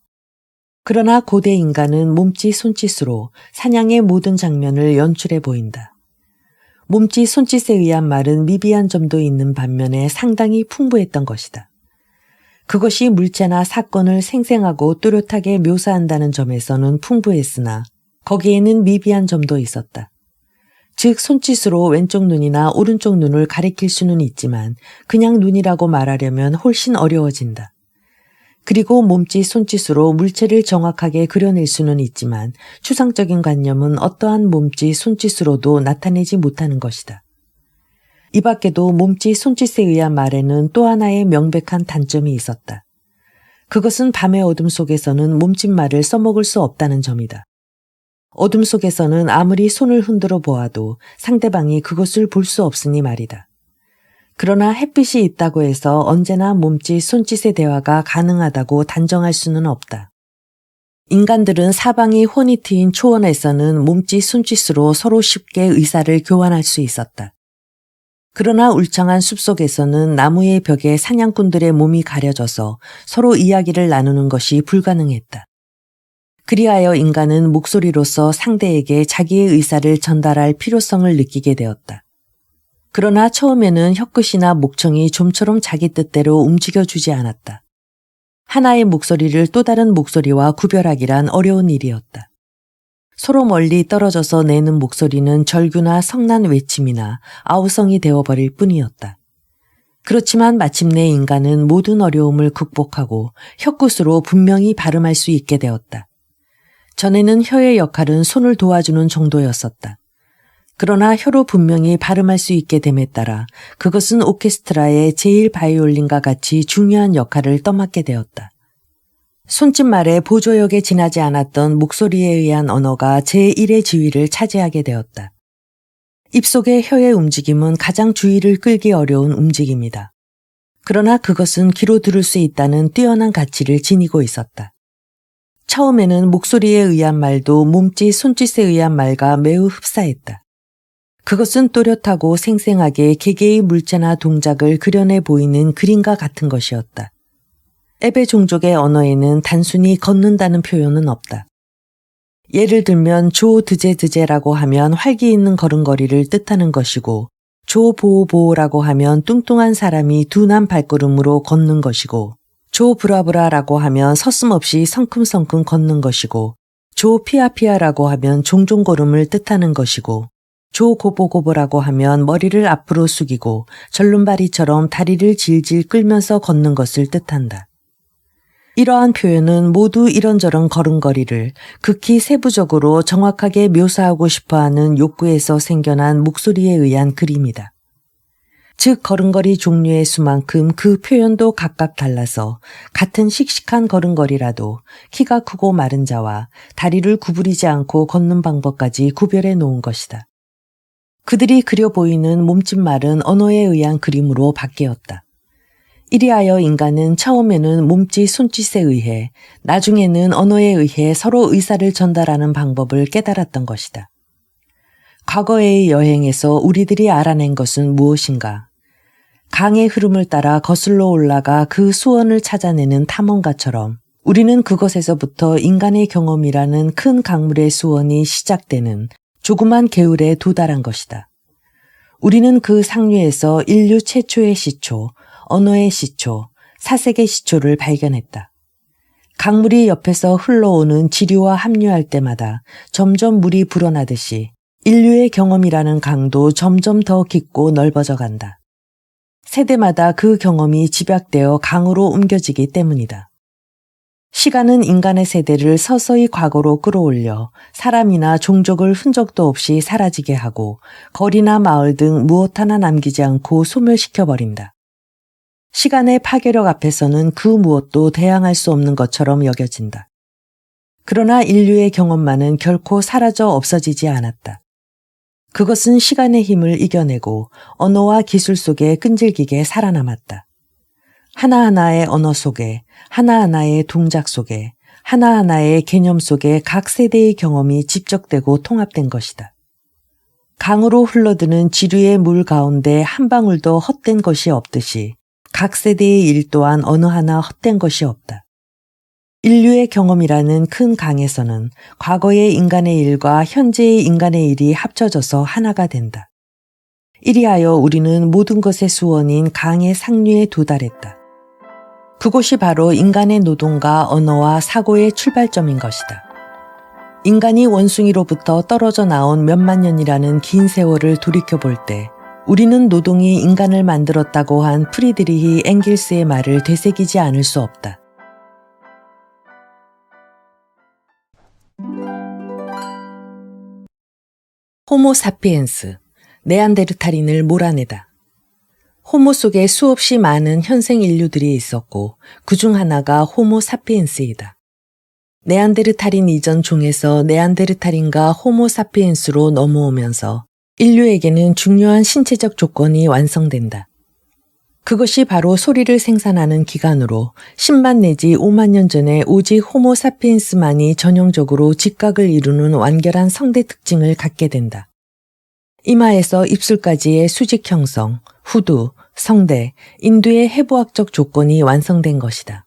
그러나 고대 인간은 몸짓 손짓으로 사냥의 모든 장면을 연출해 보인다. 몸짓 손짓에 의한 말은 미비한 점도 있는 반면에 상당히 풍부했던 것이다. 그것이 물체나 사건을 생생하고 뚜렷하게 묘사한다는 점에서는 풍부했으나 거기에는 미비한 점도 있었다. 즉 손짓으로 왼쪽 눈이나 오른쪽 눈을 가리킬 수는 있지만 그냥 눈이라고 말하려면 훨씬 어려워진다. 그리고 몸짓 손짓으로 물체를 정확하게 그려낼 수는 있지만 추상적인 관념은 어떠한 몸짓 손짓으로도 나타내지 못하는 것이다. 이 밖에도 몸짓 손짓에 의한 말에는 또 하나의 명백한 단점이 있었다. 그것은 밤의 어둠 속에서는 몸짓말을 써먹을 수 없다는 점이다. 어둠 속에서는 아무리 손을 흔들어 보아도 상대방이 그것을 볼 수 없으니 말이다. 그러나 햇빛이 있다고 해서 언제나 몸짓, 손짓의 대화가 가능하다고 단정할 수는 없다. 인간들은 사방이 혼이 트인 초원에서는 몸짓, 손짓으로 서로 쉽게 의사를 교환할 수 있었다. 그러나 울창한 숲속에서는 나무의 벽에 사냥꾼들의 몸이 가려져서 서로 이야기를 나누는 것이 불가능했다. 그리하여 인간은 목소리로서 상대에게 자기의 의사를 전달할 필요성을 느끼게 되었다. 그러나 처음에는 혀끝이나 목청이 좀처럼 자기 뜻대로 움직여주지 않았다. 하나의 목소리를 또 다른 목소리와 구별하기란 어려운 일이었다. 서로 멀리 떨어져서 내는 목소리는 절규나 성난 외침이나 아우성이 되어버릴 뿐이었다. 그렇지만 마침내 인간은 모든 어려움을 극복하고 혀끝으로 분명히 발음할 수 있게 되었다. 전에는 혀의 역할은 손을 도와주는 정도였었다. 그러나 혀로 분명히 발음할 수 있게 됨에 따라 그것은 오케스트라의 제일 바이올린과 같이 중요한 역할을 떠맡게 되었다. 손짓말의 보조역에 지나지 않았던 목소리에 의한 언어가 제1의 지위를 차지하게 되었다. 입속의 혀의 움직임은 가장 주의를 끌기 어려운 움직임이다. 그러나 그것은 귀로 들을 수 있다는 뛰어난 가치를 지니고 있었다. 처음에는 목소리에 의한 말도 몸짓, 손짓에 의한 말과 매우 흡사했다. 그것은 또렷하고 생생하게 개개의 물체나 동작을 그려내 보이는 그림과 같은 것이었다. 에베 종족의 언어에는 단순히 걷는다는 표현은 없다. 예를 들면 조드제드제라고 하면 활기 있는 걸음걸이를 뜻하는 것이고 조보보라고 하면 뚱뚱한 사람이 둔한 발걸음으로 걷는 것이고 조브라브라라고 하면 서슴없이 성큼성큼 걷는 것이고 조피아피아라고 하면 종종 걸음을 뜻하는 것이고 조고보고보라고 하면 머리를 앞으로 숙이고 절름발이처럼 다리를 질질 끌면서 걷는 것을 뜻한다. 이러한 표현은 모두 이런저런 걸음걸이를 극히 세부적으로 정확하게 묘사하고 싶어하는 욕구에서 생겨난 목소리에 의한 그림이다. 즉 걸음걸이 종류의 수만큼 그 표현도 각각 달라서 같은 씩씩한 걸음걸이라도 키가 크고 마른 자와 다리를 구부리지 않고 걷는 방법까지 구별해 놓은 것이다. 그들이 그려 보이는 몸짓말은 언어에 의한 그림으로 바뀌었다. 이리하여 인간은 처음에는 몸짓, 손짓에 의해 나중에는 언어에 의해 서로 의사를 전달하는 방법을 깨달았던 것이다. 과거의 여행에서 우리들이 알아낸 것은 무엇인가? 강의 흐름을 따라 거슬러 올라가 그 수원을 찾아내는 탐험가처럼 우리는 그것에서부터 인간의 경험이라는 큰 강물의 수원이 시작되는 조그만 개울에 도달한 것이다. 우리는 그 상류에서 인류 최초의 시초, 언어의 시초, 사색의 시초를 발견했다. 강물이 옆에서 흘러오는 지류와 합류할 때마다 점점 물이 불어나듯이 인류의 경험이라는 강도 점점 더 깊고 넓어져 간다. 세대마다 그 경험이 집약되어 강으로 옮겨지기 때문이다. 시간은 인간의 세대를 서서히 과거로 끌어올려 사람이나 종족을 흔적도 없이 사라지게 하고 거리나 마을 등 무엇 하나 남기지 않고 소멸시켜버린다. 시간의 파괴력 앞에서는 그 무엇도 대항할 수 없는 것처럼 여겨진다. 그러나 인류의 경험만은 결코 사라져 없어지지 않았다. 그것은 시간의 힘을 이겨내고 언어와 기술 속에 끈질기게 살아남았다. 하나하나의 언어 속에, 하나하나의 동작 속에, 하나하나의 개념 속에 각 세대의 경험이 집적되고 통합된 것이다. 강으로 흘러드는 지류의 물 가운데 한 방울도 헛된 것이 없듯이 각 세대의 일 또한 어느 하나 헛된 것이 없다. 인류의 경험이라는 큰 강에서는 과거의 인간의 일과 현재의 인간의 일이 합쳐져서 하나가 된다. 이리하여 우리는 모든 것의 수원인 강의 상류에 도달했다. 그곳이 바로 인간의 노동과 언어와 사고의 출발점인 것이다. 인간이 원숭이로부터 떨어져 나온 몇만 년이라는 긴 세월을 돌이켜볼 때 우리는 노동이 인간을 만들었다고 한 프리드리히 엥겔스의 말을 되새기지 않을 수 없다. 호모 사피엔스, 네안데르탈인을 몰아내다. 호모 속에 수없이 많은 현생 인류들이 있었고 그중 하나가 호모 사피엔스이다. 네안데르탈인 이전 종에서 네안데르탈인과 호모 사피엔스로 넘어오면서 인류에게는 중요한 신체적 조건이 완성된다. 그것이 바로 소리를 생산하는 기관으로 10만 내지 5만 년 전에 오직 호모 사피엔스만이 전형적으로 직각을 이루는 완결한 성대 특징을 갖게 된다. 이마에서 입술까지의 수직 형성, 후두, 성대, 인두의 해부학적 조건이 완성된 것이다.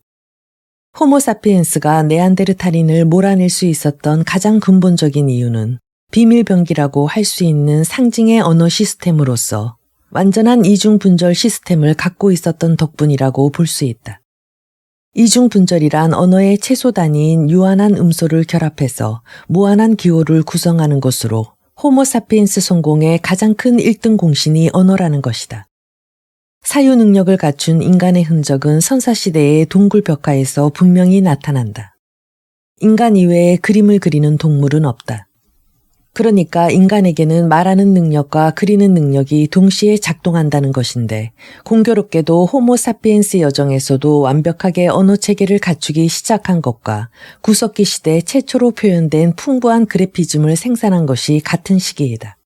호모 사피엔스가 네안데르탈인을 몰아낼 수 있었던 가장 근본적인 이유는 비밀병기라고 할 수 있는 상징의 언어 시스템으로서 완전한 이중분절 시스템을 갖고 있었던 덕분이라고 볼 수 있다. 이중분절이란 언어의 최소 단위인 유한한 음소를 결합해서 무한한 기호를 구성하는 것으로 호모 사피엔스 성공의 가장 큰 1등 공신이 언어라는 것이다. 사유 능력을 갖춘 인간의 흔적은 선사시대의 동굴 벽화에서 분명히 나타난다. 인간 이외에 그림을 그리는 동물은 없다. 그러니까 인간에게는 말하는 능력과 그리는 능력이 동시에 작동한다는 것인데 공교롭게도 호모 사피엔스 여정에서도 완벽하게 언어 체계를 갖추기 시작한 것과 구석기 시대 최초로 표현된 풍부한 그래피즘을 생산한 것이 같은 시기이다.